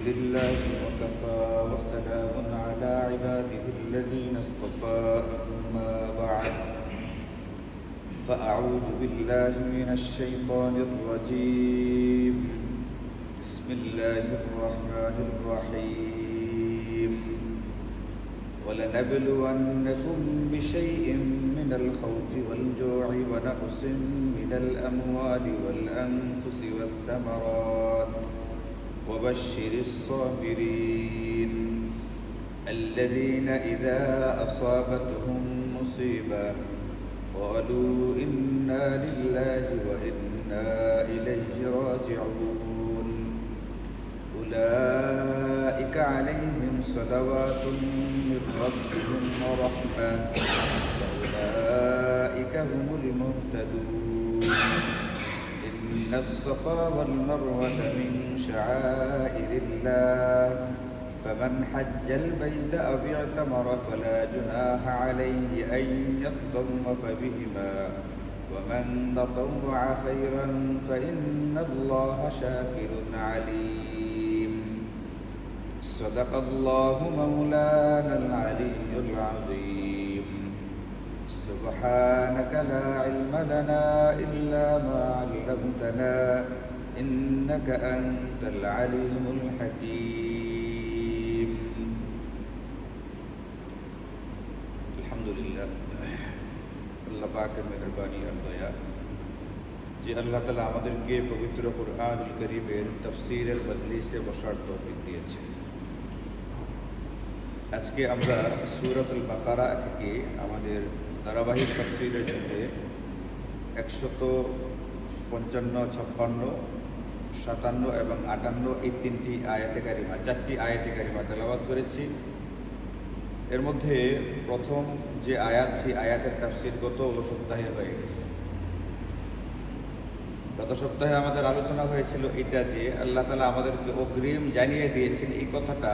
لله وكفى وسلام على عباده الذين اصطفى أما بعد فأعوذ بالله من الشيطان الرجيم بسم الله الرحمن الرحيم ولنبلونكم بشيء من الخوف والجوع ونقص من الأموال والأنفس والثمرات وبشر الصابرين الذين إذا أصابتهم مصيبة قالوا إنا لله وإنا إليه راجعون أولئك عليهم صلوات من ربهم ورحمة وأولئك هم المهتدون إن الصفا والمروة من شعائر الله فمن حج البيت أو اعتمر فلا جناح عليه أن يطوف بهما ومن تطوع خيرا فإن الله شاكر عليم صدق الله مولانا العلي العظيم سبحانك لا علم لنا إلا ما علمتنا إنك أنت العليم الحكيم الحمد لله আল্লাহ পাকের মেহেরবানি আর দয়া যে আল্লাহ তাআলা আমাদেরকে পবিত্র কুরআনুল কারীমের তাফসীরের মজলিসে বসার তৌফিক দিয়েছেন। আজকে আমরা সূরাতুল বাকারা থেকে আমাদের ধারাবাহিক তাফসীরের জন্য 155, 56, 57 এবং 58 এই তিনটি আয়াতে কারিমা, 4টি আয়াতে কারিমা তেলাওয়াত করেছি। এর মধ্যে প্রথম যে আয়াত, সেই আয়াতের তাফসীর গত সপ্তাহে হয়ে গেছে। গত সপ্তাহে আমাদের আলোচনা হয়েছিল এটা যে আল্লাহ তাআলা আমাদেরকে অগ্রিম জানিয়ে দিয়েছেন এই কথাটা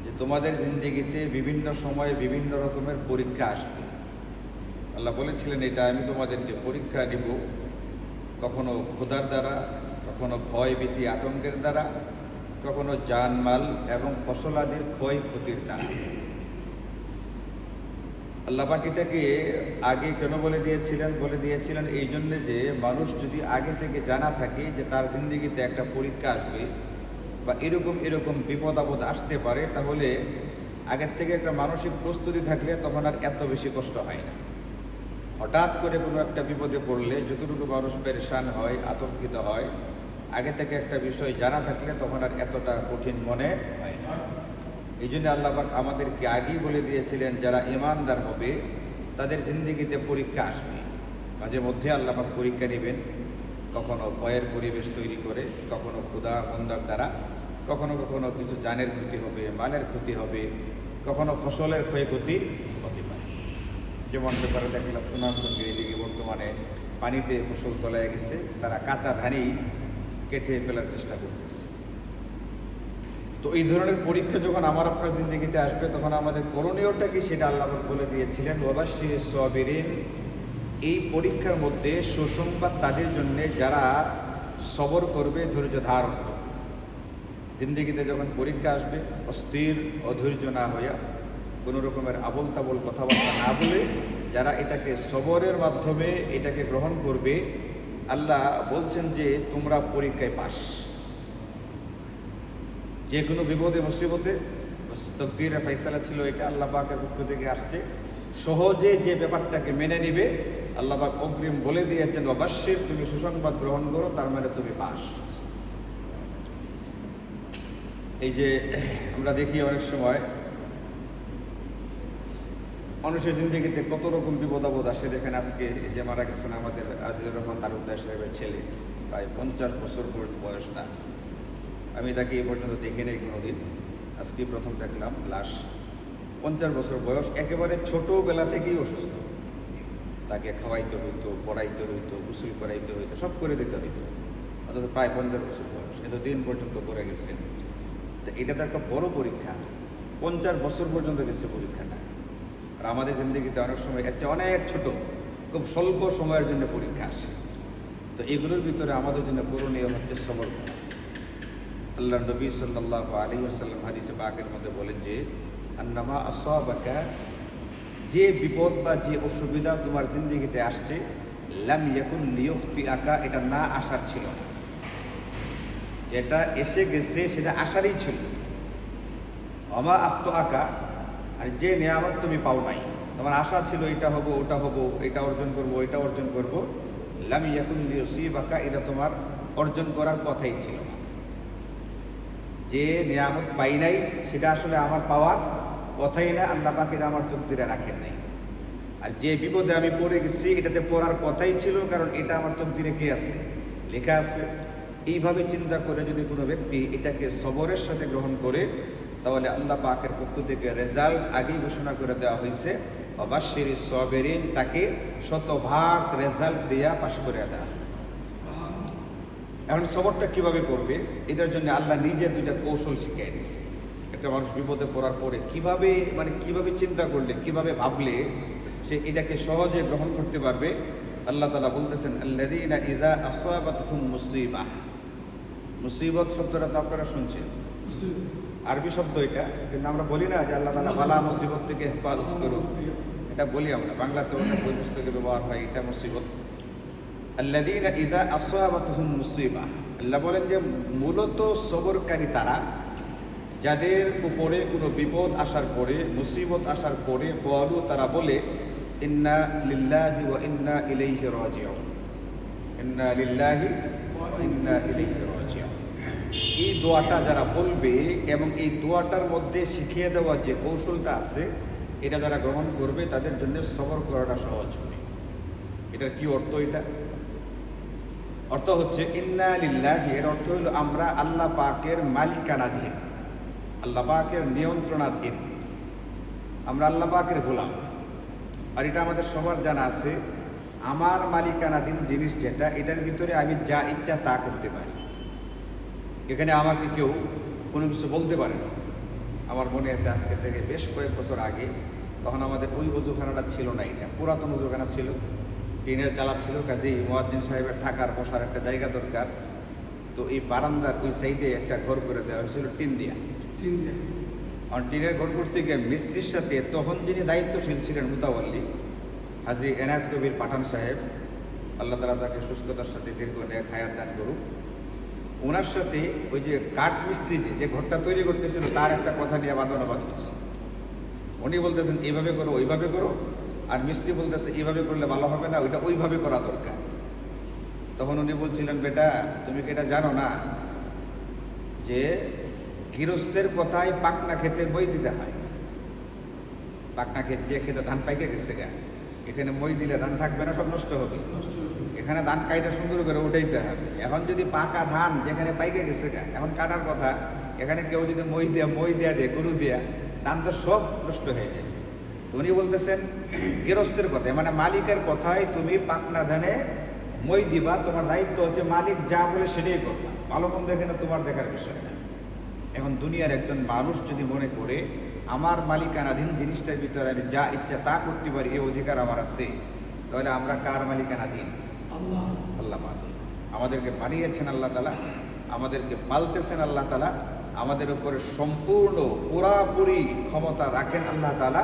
যে তোমাদের জিন্দেগিতে বিভিন্ন সময়ে বিভিন্ন রকমের পরীক্ষা আসবে। আল্লাহ বলেছিলেন এটা আমি তোমাদেরকে পরীক্ষা দিব, কখনো ক্ষুধার দ্বারা, কখনো ভয় ভীতি আতঙ্কের দ্বারা, কখনো জানমাল এবং ফসলাদির ক্ষয়ক্ষতির দ্বারা। আল্লাহ পাক এটাকে আগে কেন বলে দিয়েছিলেন এই জন্যে যে মানুষ যদি আগে থেকে জানা থাকে যে তার জিন্দেগিতে একটা পরীক্ষা আসবে বা এরকম বিপদ আপদ আসতে পারে, তাহলে আগের থেকে একটা মানসিক প্রস্তুতি থাকলে তখন আর এত বেশি কষ্ট হয় না। হঠাৎ করে কোনো একটা বিপদে পড়লে যতটুকু মানুষ পেরেশান হয়, আতঙ্কিত হয়, আগে থেকে একটা বিষয় জানা থাকলে তখন আর এতটা কঠিন মনে হয় না। এই জন্য আল্লাহ পাক আমাদেরকে আগেই বলে দিয়েছিলেন যারা ঈমানদার হবে তাদের জিন্দেগিতে পরীক্ষা আসবে। মাঝে মধ্যে আল্লাহ পাক পরীক্ষা নেবেন, কখনো ভয়ের পরিবেশ তৈরি করে, কখনো ক্ষুধা মন্দার দ্বারা, কখনো কিছু জানের ক্ষতি হবে, মালের ক্ষতি হবে, কখনো ফসলের ক্ষয়ক্ষতি হতে পারে। যেমন ব্যাপারে দেখলাম সুনামগঞ্জের এদিকে বর্তমানে পানিতে ফসল তলায় গেছে, তারা কাঁচা ধানই কেটে ফেলার চেষ্টা করতেছে। তো এই ধরনের পরীক্ষা যখন আমার আপনার জিন্দেগিতে আসবে তখন আমাদের করণীয়টা কি সেটা আল্লাহ বলে দিয়েছিলেন, ওয়াবাশশিরিস সাবিরিন। এই পরীক্ষার মধ্যে সুসংবাদ তাদের জন্য যারা সবর করবে, ধৈর্য ধারণ করবে। জিন্দেগিতে যখন পরীক্ষা আসবে অস্থির অধৈর্য না হইয়া, কোনো রকমের আবল তাবল কথাবার্তা না বলে যারা এটাকে সবরের মাধ্যমে এটাকে গ্রহণ করবে, আল্লাহ বলছেন যে তোমরা পরীক্ষায় পাস। যে কোনো বিপদে মুসিবতে তাকদীরে ফায়সালা ছিল, এটা আল্লাহ পাকের পক্ষ থেকে আসছে। সহজে যে ব্যাপারটাকে মেনে নিবে আল্লাহ পাক অগ্রিম বলে দিয়েছেন অবশ্যই তুমি সুসংবাদ গ্রহণ করো, তার মানে তুমি পাস। এই যে আমরা দেখি অনেক সময় মানুষের জিন্দেগিতে কত রকম বিপদ আপদ আসে। দেখেন আজকে যে মারা গেছেন আমাদের আজিজুর রহমান তালুকদার সাহেবের ছেলে, প্রায় 50 বছর বয়স তার। আমি তাকে এই পর্যন্ত দেখি নাই কোনোদিন, আজকে প্রথম দেখলাম লাশ। 50 বছর বয়স, একেবারে ছোটোবেলা থেকেই অসুস্থ। তাকে খাওয়াইতে হইতো, পড়াইতে হইতো, গোসল করাইতে হইতো, সব করে দিতে হইতো, অথচ প্রায় 50 বছর বয়স, এতদিন পর্যন্ত করে গেছেন। তো এটা তো একটা বড় পরীক্ষা। 50 বছর পর্যন্ত গেছে পরীক্ষাটা। আর আমাদের জিন্দগিতে অনেক সময় এর চেয়ে অনেক ছোট, খুব স্বল্প সময়ের জন্য পরীক্ষা আসে। তো এগুলোর ভিতরে আমাদের জন্য করণীয় হচ্ছে সবর করা। আল্লাহ নবী সাল্লাল্লাহু আলাইহি ওয়াসাল্লাম হাদিসে পাকের মধ্যে বলেন যে আন্নামা আসাবাকা, যে বিপদ বা যে অসুবিধা তোমার জিন্দেগিতে আসছে, লাম ইয়াকুন লিয়ুখতিআকা, এটা না আসার ছিল না, যেটা এসে গেছে সেটা আসারই ছিল। আমা আখতাআকা, আর যে নিয়ামত তুমি পাও নাই, তোমার আশা ছিল এটা হবো ওটা হবো, এটা অর্জন করব এটা অর্জন করব, লাম ইয়াকুন লিয়ুসিবাকা, এটা তোমার অর্জন করার কথাই ছিল না। যে নিয়ামত পাই নাই সেটা আসলে আমার পাওয়ার কথাই না, আল্লাহ পাক এটা আমার তকদিরে রাখেন নাই। আর যে বিপদে আমি পড়ে গেছি এটাতে পড়ার কথাই ছিল, কারণ এটা আমার তকদিরে কে আছে, লেখা আছে। এইভাবে চিন্তা করে যদি কোনো ব্যক্তি এটাকে সবরের সাথে গ্রহণ করে, তাহলে আল্লাহ পাকের পক্ষ থেকে রেজাল্ট আগেই ঘোষণা করে দেওয়া হয়েছে, অবাশশিরিস সাবিরিন, তাকে 100% রেজাল্ট দেয়া পাশ করে দেওয়া। এখন সবরটা কিভাবে করবে, এটার জন্য আল্লাহ নিজে দুইটা কৌশল শিখিয়ে দিয়েছে। একটা মানুষ বিপদে পড়ার পরে কিভাবে চিন্তা করলে, কিভাবে ভাবলে সে এটাকে সহজে গ্রহণ করতে পারবে। আল্লাহ তাআলা বলতেছেন, আল্লাযীনা ইযা আসাবাতহুম মুসিবাহ, মুসিবত শব্দটা তো আপনারা শুনছেন, আরবি শব্দ এটা, কিন্তু আমরা বলি না যে আল্লাহ তাআলা বালা মুসিবত থেকে হেফাজত করুন, এটা বলি আমরা, বাংলাতে অনেক বই পুস্তকে ব্যবহার হয় এটা মুসিবত। আল্লাযীনা ইযা আসাবাতহুম মুসিবাহ, আল্লাহ বলেন যে মূলত সবরকারী তারা, যাদের উপরে কোনো বিপদ আসার পরে, মুসিবত আসার পরে, ক্বালু, তারা বলে, ইন্না লিল্লাহি ওয়া ইন্না ইলাইহি রাজিউন, ইন্না লিল্লাহি ওয়া ইন্না ইলাইহি রাজিউন। এই দোয়াটা যারা বলবে এবং এই দোয়াটার মধ্যে শিখিয়ে দেওয়া যে কৌশলটা আছে, এটা যারা গ্রহণ করবে তাদের জন্য সবর করাটা সহজ হবে। এটার কি অর্থ? এটা অর্থ হচ্ছে ইন্না লিল্লাহি, এর অর্থ হলো আমরা আল্লাহ পাকের মালিকানাধীন, আল্লাহ পাকের নিয়ন্ত্রণাধীন, আমরা আল্লাহ পাকের গোলাম। আর এটা আমাদের সবার জানা আছে, আমার মালিকানাধীন জিনিস যেটা, এটার ভিতরে আমি যা ইচ্ছা তা করতে পারি। এখানে আমাকে কেউ কোনো কিছু বলতে পারে না। আমার মনে আছে আজকে থেকে বেশ কয়েক বছর আগে, তখন আমাদের ওই ওযুখানাটা ছিল না, এটা পুরাতন ওযুখানা ছিল, টিনের চালা ছিল, কাজেই মুয়াজ্জিন সাহেবের থাকার বসার একটা জায়গা দরকার। তো এই বারান্দার ওই সাইডে একটা ঘর করে দেওয়া হয়েছিল টিন দিয়া। আর টিনের ঘর করতে গিয়ে মিস্ত্রির সাথে তখন যিনি দায়িত্বশীল ছিলেন মুতাওয়াল্লি হাজী এনায়েত কবির পাঠান সাহেব, আল্লাহ তাআলা তাকে সুস্থতার সাথে দীর্ঘ নেক হায়াত দান করুক, ওনার সাথে ওই যে কাঠ মিস্ত্রি যে ঘরটা তৈরি করতেছিল তার একটা কথা নিয়ে বাদানুবাদ হচ্ছে। উনি বলতেছেন এইভাবে করো ওইভাবে করো, আর মিস্ত্রি বলতেছে এইভাবে করলে ভালো হবে না, ওইটা ওইভাবে করা দরকার। তখন উনি বলছিলেন, বেটা তুমি কি এটা জানো না যে গৃহস্থের কথায় পাকনা খেতে মই দিতে হয়। পাকনা ক্ষেত যে খেতে ধান পাইকে গেছে গা, এখানে মই দিলে ধান থাকবে না, সব নষ্ট হবে। এখানে ধান কাইটা সুন্দর করে উঠাইতে হবে। এখন যদি পাকা ধান যেখানে পাইকে গেছে গা, এখন কাটার কথা, এখানে কেউ যদি মই দেয়া দেয় গরু দেয়া, ধান তো সব নষ্ট হয়ে যায়। তো উনি বলতেছেন গৃহস্থের কথায়, মানে মালিকের কথায় তুমি পাকনা ধানে মই দিবা, তোমার দায়িত্ব হচ্ছে মালিক যা বলে সেটাই করবা, ভালো মন্দ এখানে তোমার দেখার বিষয় না। এখন দুনিয়ার একজন মানুষ যদি মনে করে আমার মালিকানাধীন জিনিসটার ভিতরে আমি যা ইচ্ছা তা করতে পারি, এই অধিকার আমার আছে, তাহলে আমরা কার মালিকানাধীন? আল্লাহ পাক। আমাদেরকে বানিয়েছেন আল্লাহ তাআলা, আমাদেরকে পালতেছেন আল্লাহ তাআলা, আমাদের উপরে সম্পূর্ণ পুরাপুরি ক্ষমতা রাখেন আল্লাহ তাআলা।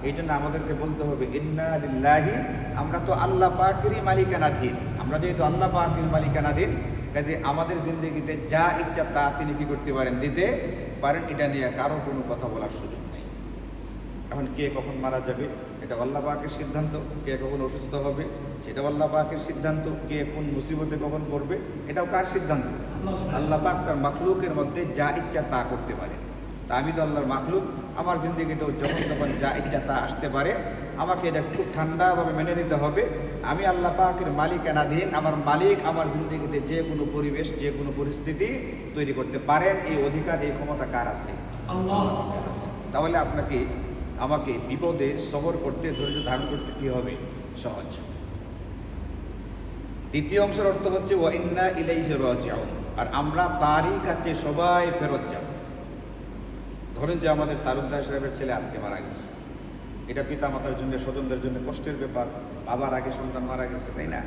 এই জন্য আমাদেরকে বলতে হবে ইন্না লিল্লাহি, আমরা তো আল্লাহ পাকেরই মালিকানাধীন। আমরা যেহেতু আল্লাহ পাকের মালিকানাধীন, কাজে আমাদের জিন্দগিতে যা ইচ্ছা তা তিনি কি করতে পারেন? দিতে পারেন। এটা নিয়ে কারো কোনো কথা বলার সুযোগ নেই। এখন কে কখন মারা যাবে এটা আল্লাহ পাকের সিদ্ধান্ত, কে কখন অসুস্থ হবে সেটাও আল্লাহ পাকের সিদ্ধান্ত, কে কোন মুসিবতে কখন পড়বে এটাও কার সিদ্ধান্ত? আল্লাহ পাক তার মাখলুকের মধ্যে যা ইচ্ছা তা করতে পারেন। তা আমি তো আল্লাহর মাখলুক, আমার জিন্দগিতেও যখন তখন যা ইচ্ছা তা আসতে পারে, আমাকে এটা খুব ঠান্ডাভাবে মেনে নিতে হবে। আমি আল্লাহ পাকের মালিকানাধীন, আমার মালিক আমার জিন্দগিতে যে কোনো পরিবেশ, যে কোনো পরিস্থিতি তৈরি করতে পারেন। এই অধিকার, এই ক্ষমতা কার আছে? আল্লাহ আছে। তাহলে আপনাকে আমাকে বিপদে সবর করতে, ধৈর্য ধারণ করতে কি হবে? সহজ। দ্বিতীয় অংশের অর্থ হচ্ছে ওয়া ইন্না ইলাইহি রাজিউন, আর আমরা তারই কাছে সবাই ফেরত যাব। ধরেন যে আমাদের তালুকদার সাহেবের ছেলে আজকে মারা গেছে, এটা পিতা মাতার জন্য, স্বজনদের জন্য কষ্টের ব্যাপার। বাবার আগে সন্তান মারা গেছে, তাই না?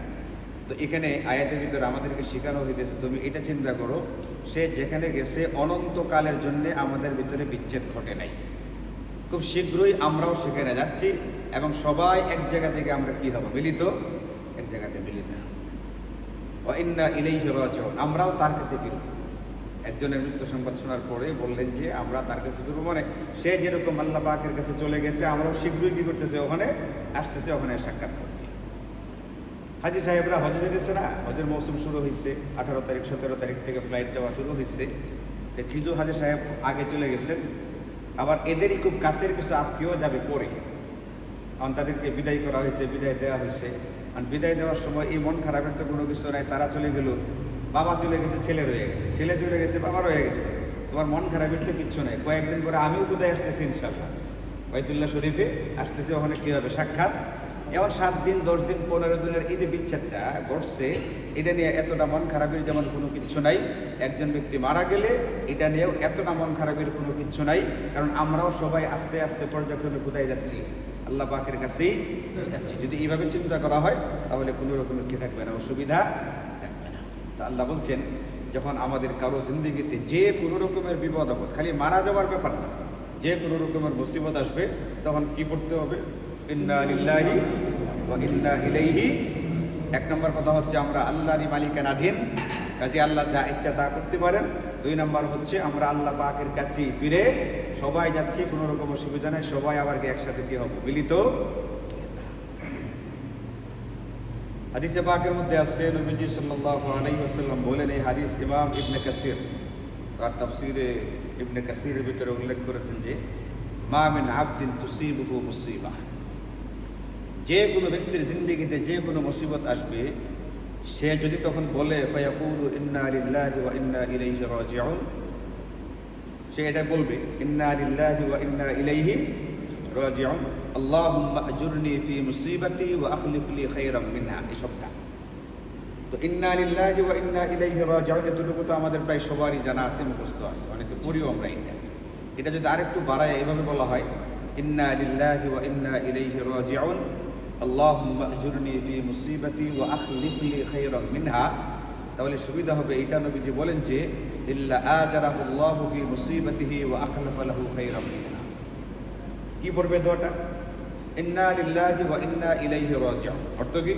তো এখানে আয়াতের ভিতরে আমাদেরকে শেখানো হইতেছে, তুমি এটা চিন্তা করো, সে যেখানে গেছে অনন্তকালের জন্য আমাদের ভিতরে বিচ্ছেদ ঘটে নাই। খুব শীঘ্রই আমরাও সেখানে যাচ্ছি এবং সবাই এক জায়গা থেকে আমরা কি হব, মিলিত, এক জায়গাতে মিলিত হব। ওয়া ইন্না ইলাইহি রাজিউন, আমরাও তার কাছে ফিরব। একজনের মৃত্যু সংবাদ শোনার পরে বললেন যে আমরা তার কাছে ফিরব, মানে সে যেরকম আল্লাহ পাকের কাছে চলে গেছে, আমরাও শীঘ্রই কি করতেছে, ওখানে আসতেছে, ওখানে সাক্ষাৎ করবে। হাজি সাহেবরা হজে যেতেছে না, হজের মৌসুম শুরু হয়েছে, 18 তারিখ 17 তারিখ থেকে ফ্লাইট যাওয়া শুরু হয়েছে। কিছু হাজি সাহেব আগে চলে গেছেন, আবার এদেরই খুব কাছের কিছু আত্মীয় যাবে পরে, কারণ তাদেরকে বিদায় করা হয়েছে, বিদায় দেওয়া হয়েছে। আর বিদায় দেওয়ার সময় এই মন খারাপের তো কোনো কিছু নাই, তারা চলে গেল, বাবা চলে গেছে, ছেলে রয়ে গেছে, ছেলে চলে গেছে, বাবা রয়ে গেছে, তোমার মন খারাপের তো কিচ্ছু নেই। কয়েকদিন পরে আমিও কোথায় আসতেছি ইনশাল্লাহ, বাইতুল্লাহ শরীফে আসতেছি, ওখানে কী হবে, সাক্ষাৎ। এমন 7 দিন 10 দিন 15 দিনের ঈদে বিচ্ছেদটা ঘটছে, এটা নিয়ে এতটা মন খারাপের যেমন কোনো কিচ্ছু নাই। একজন ব্যক্তি মারা গেলে এটা নিয়েও এতটা মন খারাপের কোনো কিচ্ছু নাই, কারণ আমরাও সবাই আস্তে আস্তে পর্যায়ক্রমে কোথায় যাচ্ছি, আল্লাহ পাকের কাছেই যাচ্ছি। যদি এইভাবে চিন্তা করা হয় তাহলে কোনো রকমের কি থাকবে না, অসুবিধা থাকবে না। তা আল্লাহ বলছেন, যখন আমাদের কারো জিন্দিগিতে যে কোনো রকমের বিপদ আপদ, খালি মারা যাওয়ার ব্যাপার না, যে কোনো রকমের মুসিবত আসবে, তখন কি পড়তে হবে, ইন্না লিল্লাহি ওয়া ইন্না ইলাইহি। 1 নম্বর কথা হচ্ছে আমরা আল্লাহরই মালিকানাধীন, কাজে আল্লাহ যা ইচ্ছা তা করতে পারেন। 2 নম্বর হচ্ছে আমরা আল্লাহ পাকের কাছে ফিরে সবাই যাচ্ছি, কোনো রকম অসুবিধা নেই, সবাই আবার একসাথে কি হবো, মিলিত। হাদিসে পাকের মধ্যে আছে, নবীজি সাল্লাল্লাহু আলাইহি ওয়াসাল্লাম বলেন, এই হাদিস ইমাম ইবনে কাসির তার তাফসীরে ইবনে কাসিরের ভিতরে উল্লেখ করেছেন যে, মা মিন আবদিন তুসিবুহু মুসিবাহ, যে কোনো ব্যক্তির জিন্দেগিতে যে কোনো মুসিবত আসবে, সে যদি তখন বলে ফায়াকুলু ইন্না লিল্লাহি ওয়া ইন্না ইলাইহি রাজিউন, সে এটা বলবে, ইন্না লিল্লাহি ওয়া ইন্না ইলাইহি রাজিউন, আল্লাহুম্মা আজুরনি ফি মুসিবাতি ওয়া আখলিফ লি খায়রাম মিনহা, এই সবটা। তো ইন্না লিল্লাহি ওয়া ইন্না ইলাইহি রাজিউন এতটুকু তো আমাদের প্রায় সবারই জানা আছে, মুখস্থ আছে, অনেকে পড়িও আমরা। এটা যদি আরেকটু বাড়ায় এভাবে বলা হয়, ইন্না লিল্লাহি ওয়া ইন্না ইলাইহি রাজিউন, আল্লাহুম্মা আজুরনি ফি মুসিবাতি ওয়া আখলিফ লি খায়রাম মিনহা, তাহলে সুবিধা হবে। এটা নবীজি বলেন যে, ইল্লা আজারাহুল্লাহু ফি মুসিবাতিহি ওয়া আখলাফা লাহু খায়রাম মিনহা। কি পড়বে দোয়াটা, ইন্না লিল্লাহি ওয়া ইন্না ইলাইহি রাজিউন, অর্থ কি,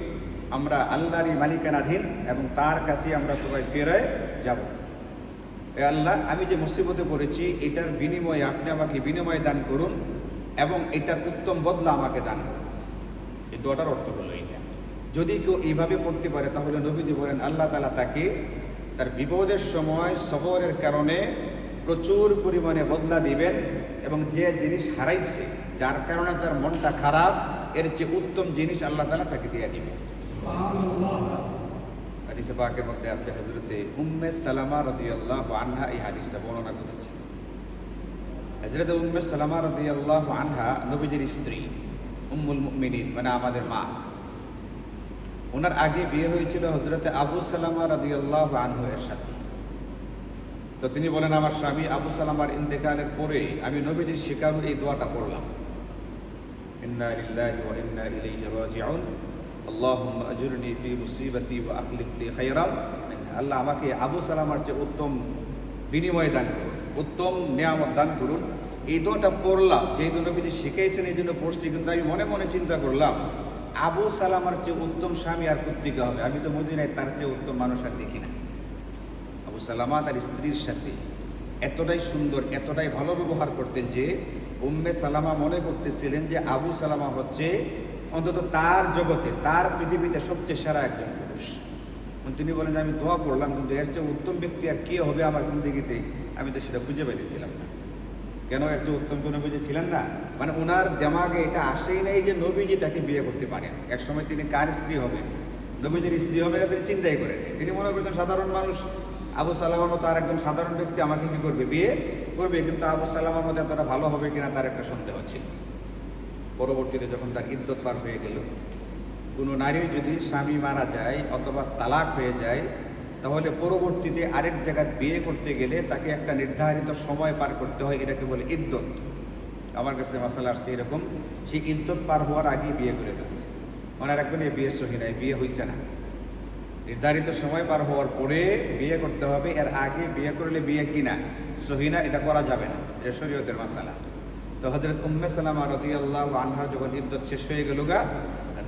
আমরা আল্লাহরই মালিকানাধীন এবং তার কাছে আমরা সবাই ফিরে যাব। এ আল্লাহ, আমি যে মুসিবতে পড়েছি এটার বিনিময়ে আপনি আমাকে বিনিময় দান করুন এবং এটার উত্তম বদলা আমাকে দান করুন। এই দোয়াটার অর্থ হলো এটা। যদি কেউ এইভাবে পড়তে পারে তাহলে নবীজি বলেন, আল্লাহ তাআলা তাকে তার বিপদের সময় সবরের কারণে প্রচুর পরিমাণে বদলা দিবেন এবং যে জিনিস হারাইছে, যার কারণে তার মনটা খারাপ, এর চেয়ে উত্তম জিনিস আল্লাহ তাআলা তাকে দিয়ে দিবেন। হাদিসে পাকের মধ্যে আছে, হযরতে উম্মে সালামা রাদিয়াল্লাহু আনহা এই হাদিসটা বর্ণনা করেছেন। হযরতে উম্মে সালামা রাদিয়াল্লাহু আনহা নবীজির স্ত্রী, উম্মুল মুমিনিন, মানে আমাদের মা। ওনার আগে বিয়ে হয়েছিল হযরতে আবু সালামা রাদিয়াল্লাহু আনহু এর সাথে। তো তিনি বলেন, আমার স্বামী আবু সালামার ইন্তেকালের পরে আমি নবীজির শেখানো এই দোয়াটা পড়লাম, ইন্না লিল্লাহি ওয়া ইন্না ইলাইহি রাজিউন, আল্লাহুম্মা আজুরনি ফি মুসিবাতি ওয়া আখলিফ লি খায়রাম মিনহা। আল্লাহ আমাকে আবু সালামার চেয়ে উত্তম বিনিময় দান করুন, উত্তম নিয়ামত দান করুন। এই দোয়াটা পড়লাম, যেহেতু নবীজি শিখাইছেন এই জন্য পড়ছি, কিন্তু আমি মনে মনে চিন্তা করলাম, আবু সালামার চেয়ে উত্তম স্বামী আর কোত্থেকে হবে, আমি তো মদিনায় তার চেয়ে উত্তম মানুষ আর দেখি না। আবু সালামা তার স্ত্রীর সাথে এতটাই সুন্দর, এতটাই ভালো ব্যবহার করতেন যে উম্মে সালামা মনে করতেছিলেন যে আবু সালামা হচ্ছে অন্তত তার জগতে, তার পৃথিবীতে সবচেয়ে সেরা একজন পুরুষ। তিনি বলেন, আমি দোয়া পড়লাম, কিন্তু এর চেয়ে উত্তম ব্যক্তি আর কে হবে আমার জিন্দগিতে, আমি তো সেটা খুঁজে পাইতেছিলাম না। কেন, এর চেয়ে উত্তম কোনো নবীজি ছিলেন না? মানে ওনার দেমাগে এটা আসেই নাই যে নবীজি তাকে বিয়ে করতে পারেন। এক সময় তিনি কার স্ত্রী হবেন, নবীজির স্ত্রী হবে, এটা তিনি চিন্তাই করেন। তিনি মনে করতেন সাধারণ মানুষ, আবু সালামার মতো আর একজন সাধারণ ব্যক্তি আমাকে কি করবে, বিয়ে করবে। কিন্তু আবু সালামার মতো এতটা ভালো হবে কিনা তার একটা সন্দেহ ছিল। পরবর্তীতে যখন তার ইদ্যত পার হয়ে গেল, কোনো নারীর যদি স্বামী মারা যায় অথবা তালাক হয়ে যায়, তাহলে পরবর্তীতে আরেক জায়গায় বিয়ে করতে গেলে তাকে একটা নির্ধারিত সময় পার করতে হয়, এটাকে বলে ইদ্যত। আমার কাছে মাসালা আসছে এরকম, সেই ইদ্যত পার হওয়ার আগেই বিয়ে করে ফেলছে। ওনার একজন বিয়ে সহি নাই, বিয়ে হয়েছে না। নির্ধারিত সময় পার হওয়ার পরে বিয়ে করতে হবে। এর আগে বিয়ে করলে বিয়ে কিনা সহিনা, এটা করা যাবে না, এটা শরীয়তের মাসালা। তো হযরত উম্মে সালামা রাদিয়াল্লাহু আনহা যখন ইদ্দত শেষ হয়ে গেল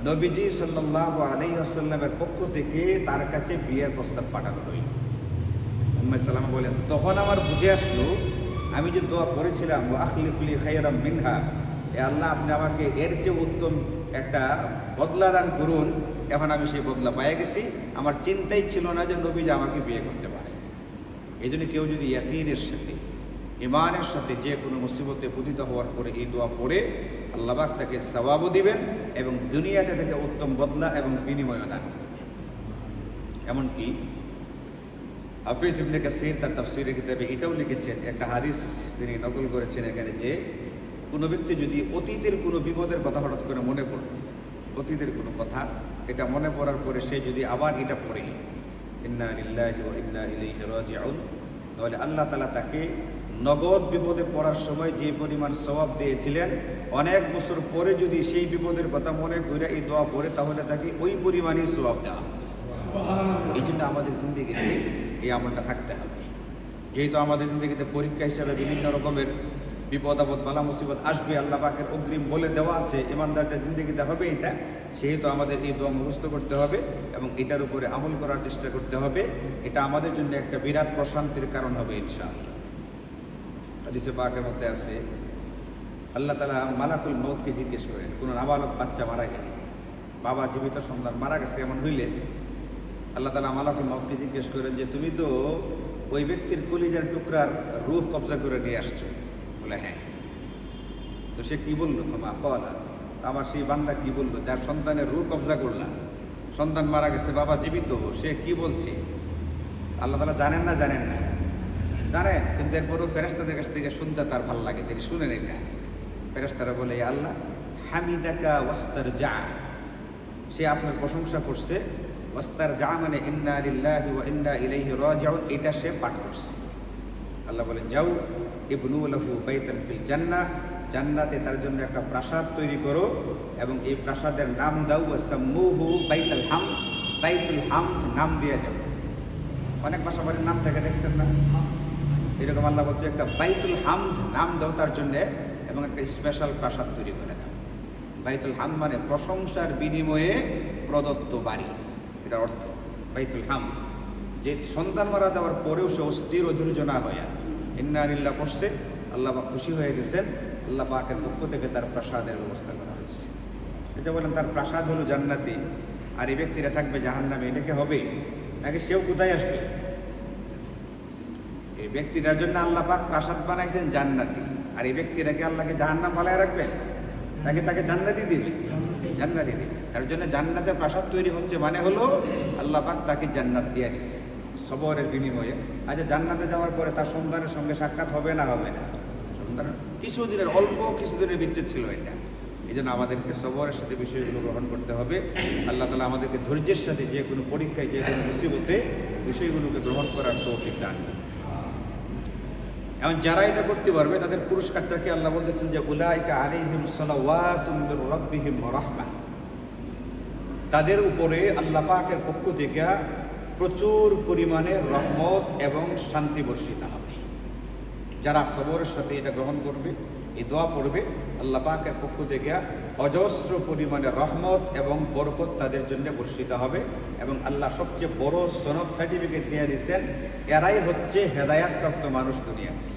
নবীজি সাল্লাল্লাহু আলাইহি ওয়াসাল্লামের পক্ষ থেকে তার কাছে বিয়ের প্রস্তাব পাঠানো হইল। উম্মে সালামা বলেন, তখন আমার বুঝে আসলো আমি যে দোয়া করেছিলাম ওয়া আখলিফ লি খায়রাম মিনহা, এ আল্লাহ আপনি আমাকে এর চেয়ে উত্তম একটা বদলা দান করুন। এখন আমি সেই বদলা পেয়ে গেছি। আমার চিন্তাই ছিল না যে নবী যে আমাকে বিয়ে করতে পারে। এই জন্য কেউ যদি ইয়াকিনের সাথে, ইমানের সাথে যে কোনো মুসিবতে পতিত হওয়ার পরে এই দোয়া পড়ে, আল্লাহ পাক তাকে সওয়াবও দিবেন এবং দুনিয়াতে থেকে উত্তম বদলা এবং বিনিময় দান করবেন। এমনকি হাফিজ ইবনে কাসির তার তাফসীরের কিতাবে এটাও লিখেছেন, একটা হাদিস তিনি নকল করেছেন এখানে, যে কোনো ব্যক্তি যদি অতীতের কোনো বিপদের কথা হঠাৎ করে মনে পড়ে, অতীতের কোনো কথা, এটা মনে পড়ার পরে সে যদি আবার এটা পড়ে ইন্না লিল্লাহি ওয়া ইন্না ইলাইহি রাজিউন, তাহলে আল্লাহ তাআলা তাকে নগদ বিপদে পড়ার সময় যে পরিমাণ সওয়াব দিয়েছিলেন, অনেক বছর পরে যদি সেই বিপদের কথা মনে করে এই দোয়া পড়ে, তাহলে তাকে ওই পরিমাণই সওয়াব দেওয়া হবে। এই জন্য আমাদের জিন্দেগিতে এই আমলটা থাকতে হবে। যেহেতু আমাদের জিন্দেগিতে পরীক্ষা হিসাবে বিভিন্ন রকমের বিপদ আপদ বালা মুসিবত আসবে, আল্লাহ পাকের অগ্রিম বলে দেওয়া আছে, ইমানদারটা জিন্দেগিতে হবে এটা, সেহেতু আমাদের এই দোয়া মুখস্থ করতে হবে এবং এটার উপরে আমল করার চেষ্টা করতে হবে। এটা আমাদের জন্য একটা বিরাট প্রশান্তির কারণ হবে ইনশাআল্লাহ। হাদিসে পাকের মধ্যে আছে, আল্লাহ তাআলা মালাকুল মউতকে জিজ্ঞেস করেন, কোনো নাবালক বাচ্চা মারা গেলে, বাবা জীবিত সন্তান মারা গেছে এমন হইলে আল্লাহ তাআলা মালাকুল মউতকে জিজ্ঞেস করেন যে তুমি তো ওই ব্যক্তির কলিজার টুকরার রূহ কবজা করে নিয়ে আসছো। বলে হ্যাঁ। তো সে কি বললো? মা কলা, আমার সেই বান্দা কি বললো যার সন্তানের রূহ কবজা করলাম, সন্তান মারা গেছে, বাবা জীবিত, সে কি বলছে? আল্লাহ তাআলা জানেন না? জানেন, কিন্তু এরপরও ফেরেশতাদের কাছ থেকে শুনতে তার ভালো লাগে, তিনি শুনেন এটা। ফেরেশতারা বলে, আল্লাহ হামিদাকা ওয়াস্তারজা, সে আপনার প্রশংসা করছে। ওয়াস্তারজা মানে ইন্না লিল্লাহি ওয়া ইন্না ইলাইহি রাজিউন, এটা সে পাঠ করছে। আল্লাহ বলেন, যাও ইবনু লাহু বাইতান ফিল জান্নাহ, জান্নাতে তার জন্য একটা প্রাসাদ তৈরি করো এবং এই প্রাসাদের নাম দাও ওয়াসাম্মুহু বাইতুল হামদ, বাইতুল হামদ নাম দিয়ে দাও। অনেক ভাষা বাড়ির নাম থেকে দেখছেন না, এরকম আল্লাহ বলছে একটা বাইতুল হামদ নাম দাও তার জন্যে এবং একটা স্পেশাল প্রাসাদ তৈরি করে দাও। বাইতুল হামদ মানে প্রশংসার বিনিময়ে প্রদত্ত বাড়ি, এটার অর্থ বাইতুল হামদ। যে সন্তান মারা দেওয়ার পরেও সে অস্থির অধৈর্য না হয়ে ইন্না লিল্লাহ পড়ছে, আল্লাহ পাক খুশি হয়ে গেছেন, আল্লাহ পাকের পক্ষ থেকে তার প্রাসাদের ব্যবস্থা করা হয়েছে। এটা বলেন তার প্রাসাদ হলো জান্নাতি, আর এই ব্যক্তিরা থাকবে জাহান্নামে। এটাকে হবে নাকি সেও কোথায় আসবে? এই ব্যক্তিটার জন্য আল্লাহ পাক প্রাসাদ বানাইছেন জান্নাতি, আর এই ব্যক্তিটাকে আল্লাহকে জাহান্নাম বানায় রাখবেন নাকি তাকে জান্নাতি দিবে? জান্নাতি দিবে। তার জন্য জান্নাতে প্রাসাদ তৈরি হচ্ছে মানে হলো আল্লাহ পাক তাকে জান্নাত দিয়ে দিচ্ছে সবরের বিনিময়ে। আচ্ছা, জান্নাতে যাওয়ার পরে তার সন্তানের সঙ্গে সাক্ষাৎ হবে না? হবে না। সন্তান কিছুদিনের, অল্প কিছুদিনের বিচ্ছেদ ছিল এটা। এই জন্য আমাদেরকে সবরের সাথে বিষয়গুলো গ্রহণ করতে হবে। আল্লাহ তাআলা আমাদেরকে ধৈর্যের সাথে যে কোনো পরীক্ষায়, যে কোনো মুসিবতে বিষয়গুলোকে গ্রহণ করার তৌফিক দান। এখন যারা এটা করতে পারবে তাদের পুরস্কারটাকে আল্লাহ বলতেছেন যে উলাইকা আলাইহিম সালাওয়াতুম মির রাব্বিহিম ওয়া রাহমাহ, তাদের উপরে আল্লাহ পাকের পক্ষ থেকে প্রচুর পরিমাণে রহমত এবং শান্তি বর্ষিত হবে। যারা সবরের সাথে এটা গ্রহণ করবে, এই দোয়া পড়বে, আল্লাহ পাকের পক্ষ থেকে অজস্র পরিমাণে রহমত এবং বরকত তাদের জন্য বর্ষিত হবে। এবং আল্লাহ সবচেয়ে বড় সনদ সার্টিফিকেট দিয়ে দিচ্ছেন, এরাই হচ্ছে হেদায়াতপ্রাপ্ত মানুষ দুনিয়াতে।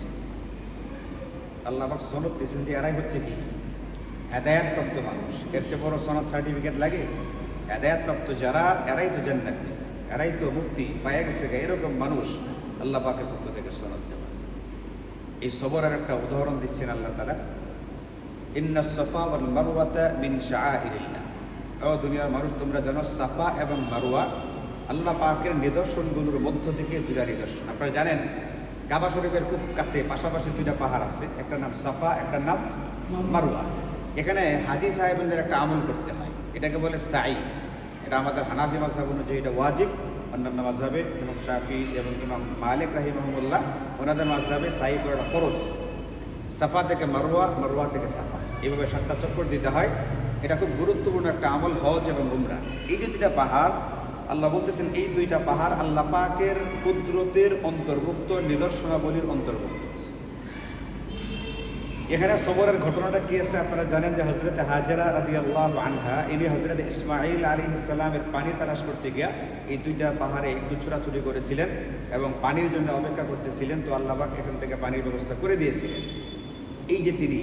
আল্লাহ পাক সনদ দিচ্ছেন যে এরাই হচ্ছে কি? হেদায়াতপ্রাপ্ত মানুষ। এর চেয়ে বড় সনদ সার্টিফিকেট লাগে? হেদায়াতপ্রাপ্ত যারা, এরাই তো জান্নাতি, এরাই তো মুক্তি পায়ে গেছে। এরকম মানুষ আল্লাহ পাকের পক্ষ থেকে সনদ দেওয়া। এই সবরের একটা উদাহরণ দিচ্ছেন আল্লাহ তাআলা, ইন্না সাফা ওয়াল মারওয়াতা মিন শাআইরিল্লাহ। ও দুনিয়ার মানুষ, তোমরা জানো সাফা এবং মারওয়া আল্লাহ পাকের নিদর্শনগুলোর মধ্য থেকে দুইটা নিদর্শন। আপনারা জানেন কাবা শরীফের খুব কাছে পাশাপাশি দুইটা পাহাড় আছে, একটা নাম সাফা, একটা নাম মারওয়া। এখানে হাজী সাহেবদের একটা আমল করতে হয়, এটাকে বলে সাই। এটা আমাদের হানাফি মাযহাব অনুযায়ী এটা ওয়াজিব, অন্যান্য মাযহাবে ইমাম শাফি এবং ইমাম মালিক রাহিমাহুল্লাহ ওনাদের মাযহাবে সাই করাটা ফরজ। সাফা থেকে মারওয়া, মারওয়া থেকে সাফা, এইভাবে 7টা চক্কর দিতে হয়। এটা খুব গুরুত্বপূর্ণ একটা আমল হজ এবং উমরা। এই যে দুটা পাহাড়, আল্লাহ বলতেছেন এই দুইটা পাহাড় আল্লাহ পাকের কুদরতের অন্তর্ভুক্ত, নিদর্শনাবলীর অন্তর্ভুক্ত। এখানে সবরের ঘটনাটা কি আছে আপনারা জানেন যে হজরত হাজেরা রাদিয়াল্লাহু আনহা ইনি হজরত ইসমাঈল আলাইহিস সালামের পানি তালাশ করতে গিয়া এই দুইটা পাহাড়ে একটু ছোটাছুটি করেছিলেন এবং পানির জন্য অপেক্ষা করতেছিলেন। তো আল্লাহ পাক এখান থেকে পানির ব্যবস্থা করে দিয়েছিলেন। এই যে তিনি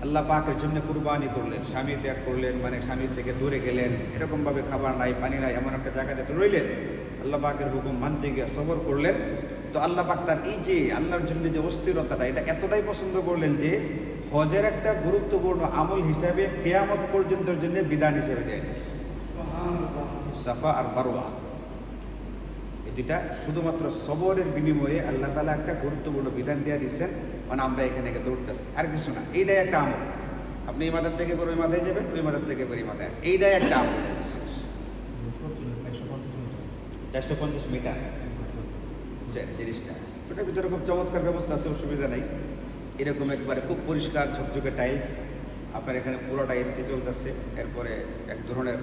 আল্লাহ পাকের জন্য কুরবানি করলেন, স্বামী ত্যাগ করলেন, মানে স্বামীর থেকে দূরে গেলেন, এরকমভাবে খাবার নাই পানি নাই এমন একটা জায়গাতে রইলেন, আল্লাহ পাকের হুকুম মানতে গিয়ে সবর করলেন। তো আল্লাহ পাক তার এই যে আল্লাহর জন্য যে অস্থিরতাটা, এটা এতটাই পছন্দ করলেন যে হজের একটা গুরুত্বপূর্ণ আমল হিসাবে কিয়ামত পর্যন্তের জন্য বিধান হিসেবে দেয় সাফা আর মারওয়া। এই দুইটা শুধুমাত্র সবরের বিনিময়ে আল্লাহ তাআলা একটা গুরুত্বপূর্ণ বিধান দিয়ে দিচ্ছেন, মানে আমরা এখানে দৌড়তেছি আর কিছু না। এইটাই একটা আমল। আপনি এই মাথার থেকে ওই মাথায় যাবেন, ওই মাথার থেকে ওই মাথায়, এইটাই একটা আমল। 450 মিটার জিনিসটা, ওটার ভিতরে খুব চমৎকার ব্যবস্থা আছে, অসুবিধা নেই। এরকম একবারে খুব পরিষ্কার ঝকঝকে টাইলস, আপনার এখানে পুরোটা এসি চলতেছে। এরপরে এক ধরনের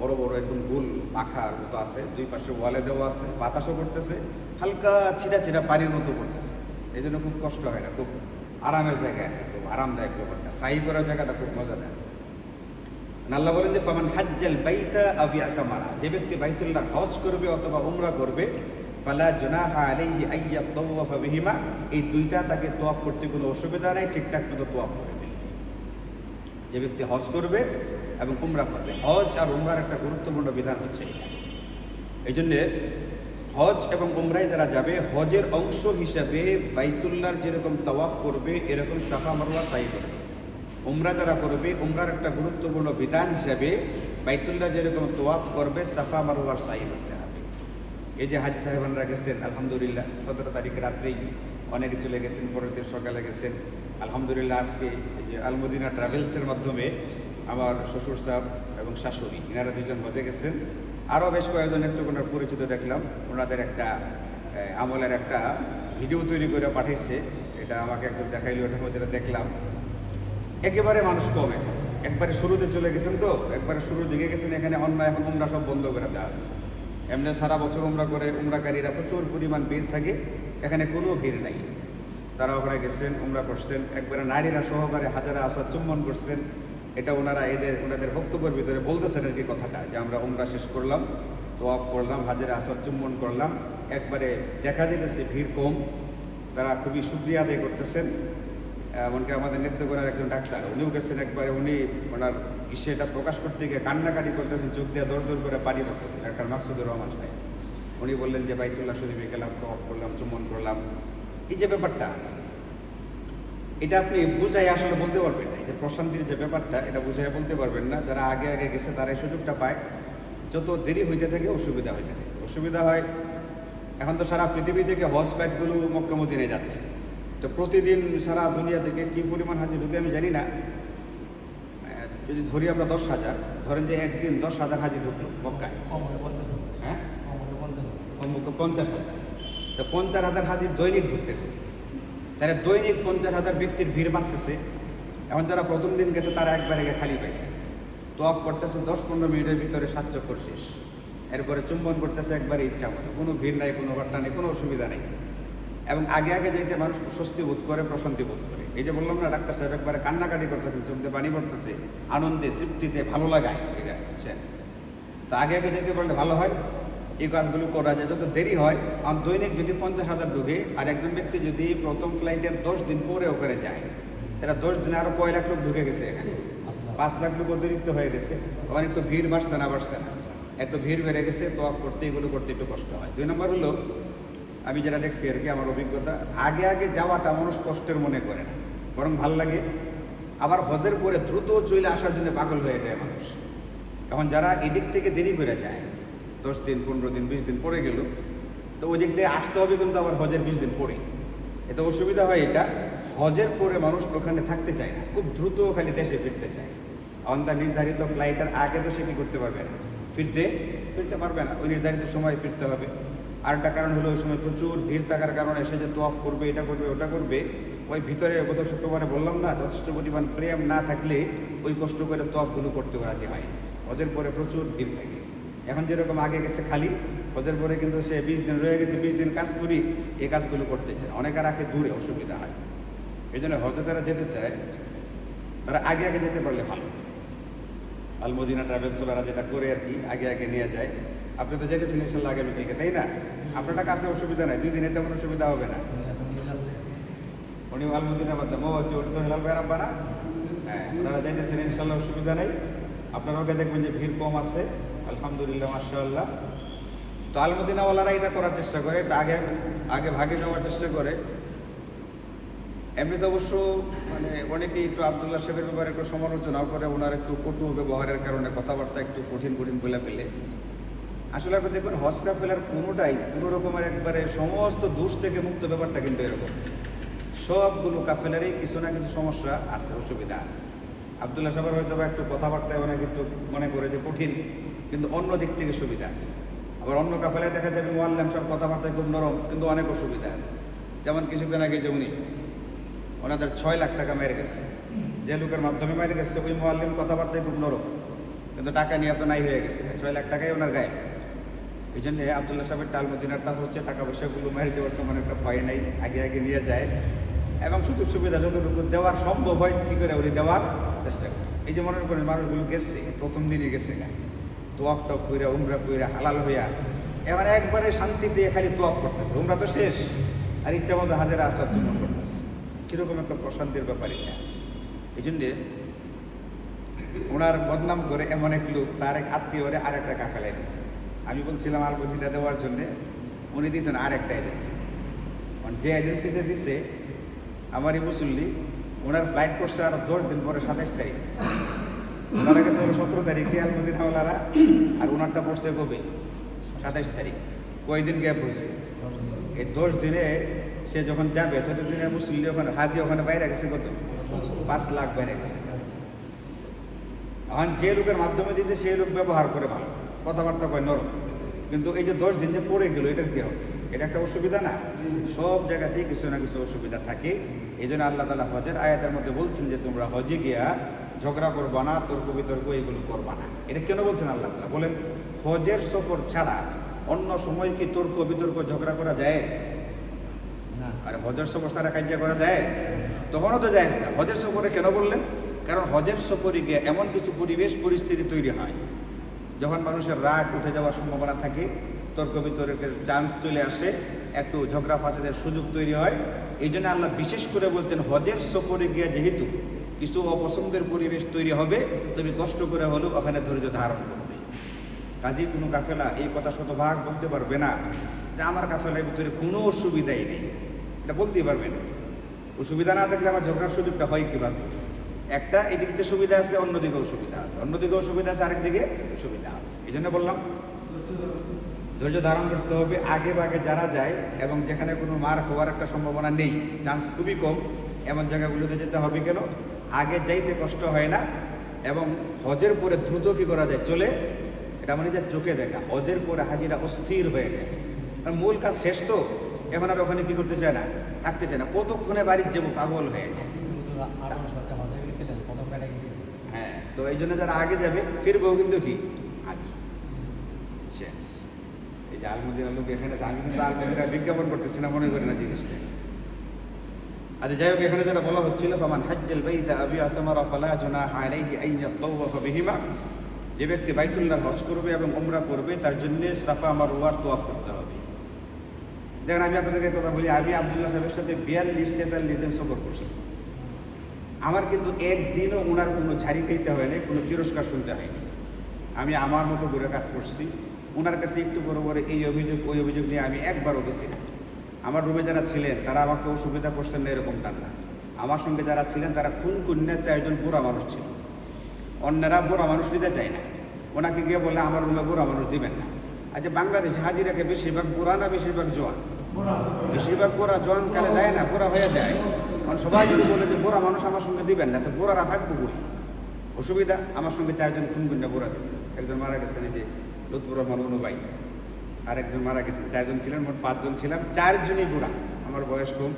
বড় বড় একদম গোল পাখার মতো আছে, দুই পাশে ওয়ালে দেওয়া আছে, বাতাসও করতেছে, হালকা ছিটা ছিটা পানির মতো করতেছে। এই জন্য খুব কষ্ট হয় না, খুব আরামের জায়গা, খুব আরামদায়ক ব্যাপারটা। সাই করার জায়গাটা খুব মজাদার। আল্লাহ বলেন যে ফামান হাজ্জাল বাইতা আও ইয়াতামারা, যে ব্যক্তি বাইতুল্লাহর হজ করবে অথবা উমরা করবে, ফালা জুনাহা আলাইহি আইয়াতাওয়াফা বিহিমা, এই দুইটা তাকে তওয়াফ করতে কোনো অসুবিধা নাই, ঠিকঠাক মতো তওয়াফ করে ফেলবে। যে ব্যক্তি হজ করবে এবং উমরা করবে, হজ আর উমরার একটা গুরুত্বপূর্ণ বিধান হচ্ছে এটা। এই জন্যে হজ এবং উমরায় যারা যাবে, হজের অংশ হিসাবে বাইতুল্লাহর যেরকম তওয়াফ করবে এরকম সাফা মারওয়া সাই করবে। উমরা যারা করবে, উমরার একটা গুরুত্বপূর্ণ বিধান হিসাবে বাইতুল্লাহ যেরকম তওয়াফ করবে সাফা মারওয়ার সাই করতে হবে। এই যে হাজি সাহেবানরা গেছেন আলহামদুলিল্লাহ, 17 তারিখ রাত্রেই অনেকে চলে গেছেন, পরের দিন সকালে গেছেন আলহামদুলিল্লাহ। আজকে এই যে আলমদিনা ট্রাভেলসের মাধ্যমে আমার শ্বশুর সাহেব এবং শাশুড়ি এনারা দুজন হজে গেছেন। আরও বেশ কয়েকজন নেত্রকোনার পরিচিত দেখলাম, ওনাদের একটা আমলের একটা ভিডিও তৈরি করে পাঠিয়েছে, এটা আমাকে একজন দেখাইলো, ওটার মধ্যে দেখলাম একেবারে মানুষ কম। একবারে শুরুতে চলে গেছেন, তো একবারে শুরুর দিকে গেছেন, এখানে অন্য এখন উমরা সব বন্ধ করে দেওয়া হয়েছে। এমনি সারা বছর উমরা করে উমরাকারীরা প্রচুর পরিমাণ ভিড় থাকে, এখানে কোনো ভিড় নাই। তারা ওখানে গেছেন, উমরা করছেন, একবারে নারীরা সহকারে হাজারা আসার চুম্বন করছেন। এটা ওনারা ওনাদের বক্তব্যের ভিতরে বলতেছেন আর কি কথাটা, যে আমরা উমরা শেষ করলাম, তওয়াফ করলাম, হাজারা আসার চুম্বন করলাম, একবারে দেখা যেতেছে ভিড় কম। তারা খুবই শুকরিয়া আদায় করতেছেন। এমনকি আমাদের নেত্রকোনার একজন ডাক্তার, উনিও গেছেন, একবারে উনি ওনার এটা প্রকাশ করতে গিয়ে কান্নাকাটি করতেছেন, চোখ দিয়ে দৌড় দৌড় করে পানি পড়তেছেন। ডাক্তার মাকসুদুর রহমান সাহেব, উনি বললেন যে বাইতুল্লাহ শরীফে গেলাম, তওয়াফ করলাম, চুম্বন করলাম। এই যে ব্যাপারটা, এটা আপনি বুঝাই আসলে বলতে পারবেন না। এই যে প্রশান্তির যে ব্যাপারটা, এটা বুঝাই বলতে পারবেন না। যারা আগে আগে গেছে তারা এই সুযোগটা পায়। যত দেরি হইতে থাকে অসুবিধা হইতে থাকে, অসুবিধা হয়। এখন তো সারা পৃথিবী থেকে হজ ফ্লাইটগুলো মক্কা মদিনায় যাচ্ছে, তো প্রতিদিন সারা দুনিয়া থেকে কী পরিমাণ হাজি ঢুকে আমি জানি না। যদি ধরি আমরা 10,000, ধরেন যে একদিন 10,000 হাজি ঢুকলো মক্কায়, হ্যাঁ 50,000, তো 50,000 হাজি দৈনিক ঢুকতেছে। তাহলে দৈনিক 50,000 ব্যক্তির ভিড় বাড়তেছে। এখন যারা প্রথম দিন গেছে তারা একবারে খালি পাইছে, তওয়াফ করতেছে 10-15 মিনিটের ভিতরে 7 চক্কর শেষ। এরপরে চুম্বন করতেছে একবারে ইচ্ছা মতো, কোনো ভিড় নাই, কোনো বার্তা নেই, কোনো অসুবিধা নেই। এবং আগে আগে যাইতে মানুষ স্বস্তি বোধ করে, প্রশান্তি বোধ করে। এই যে বললাম না, ডাক্তার সাহেব একবারে কান্নাকাটি করতেছেন, চোখ দিয়ে পানি পড়তেছে, আনন্দে, তৃপ্তিতে, ভালো লাগায় এটা বুঝছেন। তো আগে আগে যেতে পারলে ভালো হয়, এই কাজগুলো করা যায়। যত দেরি হয়, আর দৈনিক যদি 50,000 ঢুকে, আর একজন ব্যক্তি যদি প্রথম ফ্লাইটের 10 দিন পরে ওখানে যায়, তারা 10 দিনে আরও 1 লাখ লোক ঢুকে গেছে, এখানে 5 লাখ লোক অতিরিক্ত হয়ে গেছে। তখন একটু ভিড় বাড়ছে না, একটু ভিড় বেড়ে গেছে, তওয়াফ করতে এগুলো করতে একটু কষ্ট হয়। 2 নম্বর হলো, আমি যেটা দেখছি আর কি, আমার অভিজ্ঞতা, আগে আগে যাওয়াটা মানুষ কষ্টের মনে করে না, বরং ভাল লাগে। আবার হজের পরে দ্রুত চলে আসার জন্য পাগল হয়ে যায় মানুষ। এখন যারা এদিক থেকে দেরি করে যায়, 10 দিন, 15 দিন, 20 দিন পরে গেল, তো ওই দিক থেকে আসতে হবে কিন্তু আবার হজের 20 দিন পরে। এতে অসুবিধা হয় এটা, হজের পরে মানুষ ওখানে থাকতে চায় না, খুব দ্রুত খালি দেশে ফিরতে চায়। অন দ্য নির্ধারিত ফ্লাইটের আগে তো সে কি করতে পারবে না, ফিরতে পারবে না, ওই নির্ধারিত সময় ফিরতে হবে। আরেকটা কারণ হলো, ওই সময় প্রচুর ভিড় থাকার কারণে সে যে তওয়াফ করবে, এটা করবে, ওটা করবে, ওই ভিতরে গত শুক্রবারে বললাম না, যথেষ্ট পরিমাণ প্রেম না থাকলে ওই কষ্ট করে তওয়াফগুলো করতে রাজি হয়। হজের পরে প্রচুর ভিড় থাকে, এখন যেরকম আগে গেছে খালি, হজের পরে কিন্তু সে 20 দিন রয়ে গেছে, 20 দিন কাজ করি, এই কাজগুলো করতে চায়। অনেকে রাখে দূরে, অসুবিধা হয়। এই জন্য হজে যারা যেতে চায় তারা আগে আগে যেতে পারলে ভালো। আল মদিনা ট্রাভেলস ওরা যেটা করে আর কি, আগে আগে নিয়ে যায়। আপনি তো যেতেছেন ইনশাল্লাহ আগামীকালকে, তাই না? আপনার কাছে অসুবিধা নাই, 2 দিনে তেমন অসুবিধা হবে না। উনি আল মদিনার মাধ্যমে হচ্ছে ওটা তো হেলাল বেড়াব না। হ্যাঁ, আপনারা যাইতেছেন ইনশাল্লাহ, অসুবিধা নেই। আপনারা ওকে দেখবেন যে ভিড় কম আছে, আলহামদুলিল্লাহ, মাশাআল্লাহ। তো আল মদিনাওয়ালারা এটা করার চেষ্টা করে, আগে আগে ভাগে যাওয়ার চেষ্টা করে। এমনিতে অবশ্য মানে অনেকেই একটু আবদুল্লাহ সাহেবের ব্যাপারে একটু সমালোচনাও করে, ওনার একটু কটু ব্যবহারের কারণে কথাবার্তা একটু কঠিন কঠিন বলে ফেলে। আসলে আপনি দেখবেন হজ কাফেলার কোনোটাই কোনো রকমের একবারে সমস্ত দোষ থেকে মুক্ত, ব্যাপারটা কিন্তু এরকম। সবগুলো কাফেলারই কিছু না কিছু সমস্যা আছে, অসুবিধা আছে। আবদুল্লাহ সাহেবের হয়তো বা একটু কথাবার্তায় অনেক একটু মনে করে যে কঠিন, কিন্তু অন্য দিক থেকে সুবিধা আছে। আবার অন্য কাফেলায় দেখা যাবে মোয়াল্লাম সব কথাবার্তায় খুব নরম, কিন্তু অনেক অসুবিধা আছে। যেমন কিছুদিন আগে যে উনি ওনাদের 6 লাখ টাকা মেরে গেছে, যে লোকের মাধ্যমে মেরে গেছে ওই মোয়াল্লিম কথাবার্তায় খুব নরম, কিন্তু টাকা নিয়ে তো নাই হয়ে গেছে, 6 লাখ টাকাই ওনার গায়ে। এই জন্যে আবদুল্লাহ সাহেবের টাল মদিনারটা হচ্ছে টাকা পয়সাগুলো মেরে যাওয়ার তো মানে একটা ভয় নেই, আগে আগে নিয়ে যায় এবং সুযোগ সুবিধা যতটুকু দেওয়ার সম্ভব হয় কী করে উনি দেওয়ার চেষ্টা করে। এই যে মনে করেন মানুষগুলো গেছে, প্রথম দিনই গেছে গা, তোয়াফ টপ কইরা উমরা কইরা হালাল হইয়া এবার একবারে শান্তিতে খালি তোয়াফ করতেছে, উমরা তো শেষ, আর ইচ্ছা মতো হাজারে আসার জন্য করতেছে। কীরকম একটা প্রশান্তির ব্যাপার এটা। এই জন্যে ওনার বদনাম করে এমন এক লোক তার এক আত্মীয়রে আর একটা কাফেলায় দিচ্ছে। আমি বলছিলাম আল মদিনা দেওয়ার জন্যে, উনি দিয়েছেন আর একটা এজেন্সি। যে এজেন্সিতে দিছে আমারই মুসল্লি, ওনার ফ্লাইট করছে আরো 10 দিন পরে 27 তারিখ। ওনারা গেছে 17 তারিখে আল মদিনাওয়ালারা, আর ওনারটা পড়ছে কবে? 27 তারিখ। কয়দিন গ্যাপ হয়েছে? এই 10 দিনে সে যখন যাবে ততদিনে মুসল্লি ওখানে হাজি ওখানে বাইরে গেছে কত? 5 লাখ বাইরে গেছে। এখন যে লোকের মাধ্যমে দিয়েছে সেই লোক ব্যবহার করে ভালো, কথাবার্তা কয় নরম, কিন্তু এই যে 10 দিন যে পড়ে গেল, এটার কি হবে? এটা একটা অসুবিধা না? সব জায়গাতেই কিছু না কিছু অসুবিধা থাকে। এই জন্য আল্লাহ তাআলা হজের আয়াতের মধ্যে বলছেন যে তোমরা হজে গিয়া ঝগড়া করবা না, তর্ক বিতর্ক এগুলো করবা না। এটা কেন বলছেন আল্লাহ তাআলা? বলেন হজের সফর ছাড়া অন্য সময় কি তর্ক বিতর্ক ঝগড়া করা যায় না? আরে হজের সফর ছাড়া কাজিয়া করা যায়? তখনও তো যায় না। হজের সফরে কেন বললেন? কারণ হজের সফরে গিয়ে এমন কিছু পরিবেশ পরিস্থিতি তৈরি হয় যখন মানুষের রাগ উঠে যাওয়ার সম্ভাবনা থাকে, তর্ক বিতর্কের চান্স চলে আসে, একটু ঝগড়া ফাসাদের সুযোগ তৈরি হয়। এই জন্য আল্লাহ বিশেষ করে বলতেন হজের সফরে গিয়ে যেহেতু কিছু অপছন্দের পরিবেশ তৈরি হবে, তুমি কষ্ট করে হলেও ওখানে ধৈর্য ধারণ করবে। কাজী কোনো কাফেলা এই কথা শতভাগ বলতে পারবে না যে আমার কাফেলার ভিতরে কোনো অসুবিধাই নেই, এটা বলতেই পারবে না। অসুবিধা না থাকলে আমার ঝগড়ার সুযোগটা হয় কীভাবে? একটা এদিক দিয়ে সুবিধা আছে, অন্যদিকেও সুবিধা হবে, অন্যদিকেও সুবিধা আছে, আরেকদিকে সুবিধা হবে। এই জন্য বললাম ধৈর্য ধারণ করতে হবে। আগে ভাগে যারা যায় এবং যেখানে কোনো মার হওয়ার একটা সম্ভাবনা নেই, চান্স খুবই কম, এমন জায়গাগুলোতে যেতে হবে। কেন? আগে যাইতে কষ্ট হয় না এবং হজের পরে দ্রুত কী করা যায়? চলে। এটা মানে যে চোখে দেখা, হজের পরে হাজিরা অস্থির হয়ে যায়, কারণ মূল কাজ শেষ তো, এখন আর ওখানে কী করতে চায় না, থাকতে চায় না, কতক্ষণে বাড়ির যাবো পাগল হয়ে যায়। হ্যাঁ, তো এই জন্য যারা আগে যাবে ফিরবেও কিন্তু কি আগে। এই যে আলমদিনার লোক এখানে, আমি কিন্তু আলমদিনা বিজ্ঞাপন করতেছি না, মনে করি না জিনিসটা। আচ্ছা, যাই হোক, এখানে যেটা বলা হচ্ছিল ফামান হাজ্জাল বাইতা আবি আতামারা ফালা জুনাহা আলাইহি আন ইয়াতাওয়াফা বিহিমা, যে ব্যক্তি বাইতুল্লাহ হজ করবে এবং উমরা করবে তার জন্য সাফা মারওয়ার তোয়াফ করতে হবে। দেখেন, আমি আপনাদেরকে কথা বলি, আমি আব্দুল্লাহ সাহেবের সাথে 42-43 দিন সফর করছি। আমার কিন্তু একদিনও ওনার কোনো ঝাড়ি খাইতে হয়নি, কোনো তিরস্কার শুনতে হয়নি। আমি আমার মতো করে কাজ করছি। ওনার কাছে একটু বড় বড় এই অভিযোগ ওই অভিযোগ নিয়ে আমি একবারও গেছি না। আমার রুমে যারা ছিলেন তারা আমাকে অসুবিধা করছেন না, এরকমটা না। আমার সঙ্গে যারা ছিলেন তারা খুন 4 জন বুড়া মানুষ ছিল। অন্যরা বুড়া মানুষ নিতে চায় না, ওনাকে গিয়ে বলে আমার রুমে বুড়া মানুষ দিবেন না। আচ্ছা, বাংলাদেশে হাজিরাকে বেশিরভাগ বুড়া না বেশিরভাগ জোয়ান? বেশিরভাগ বুড়া, জোয়ান কালে যায় না, বুড়া হয়ে যায়। কারণ সবাই যদি বলে যে বুড়া মানুষ আমার সঙ্গে দিবেন না, তো বুড়ারা থাকবো বই, অসুবিধা। আমার সঙ্গে 4 জন খুন বুড়া দিচ্ছে। একজন মারা গেছেন, এই যে লুৎফুর রহমান অনুবাই, আর একজন মারা গেছেন। 4 জন ছিলেন, মোট 5 জন ছিলাম, 4 জনই বুড়া, আমার বয়স কম।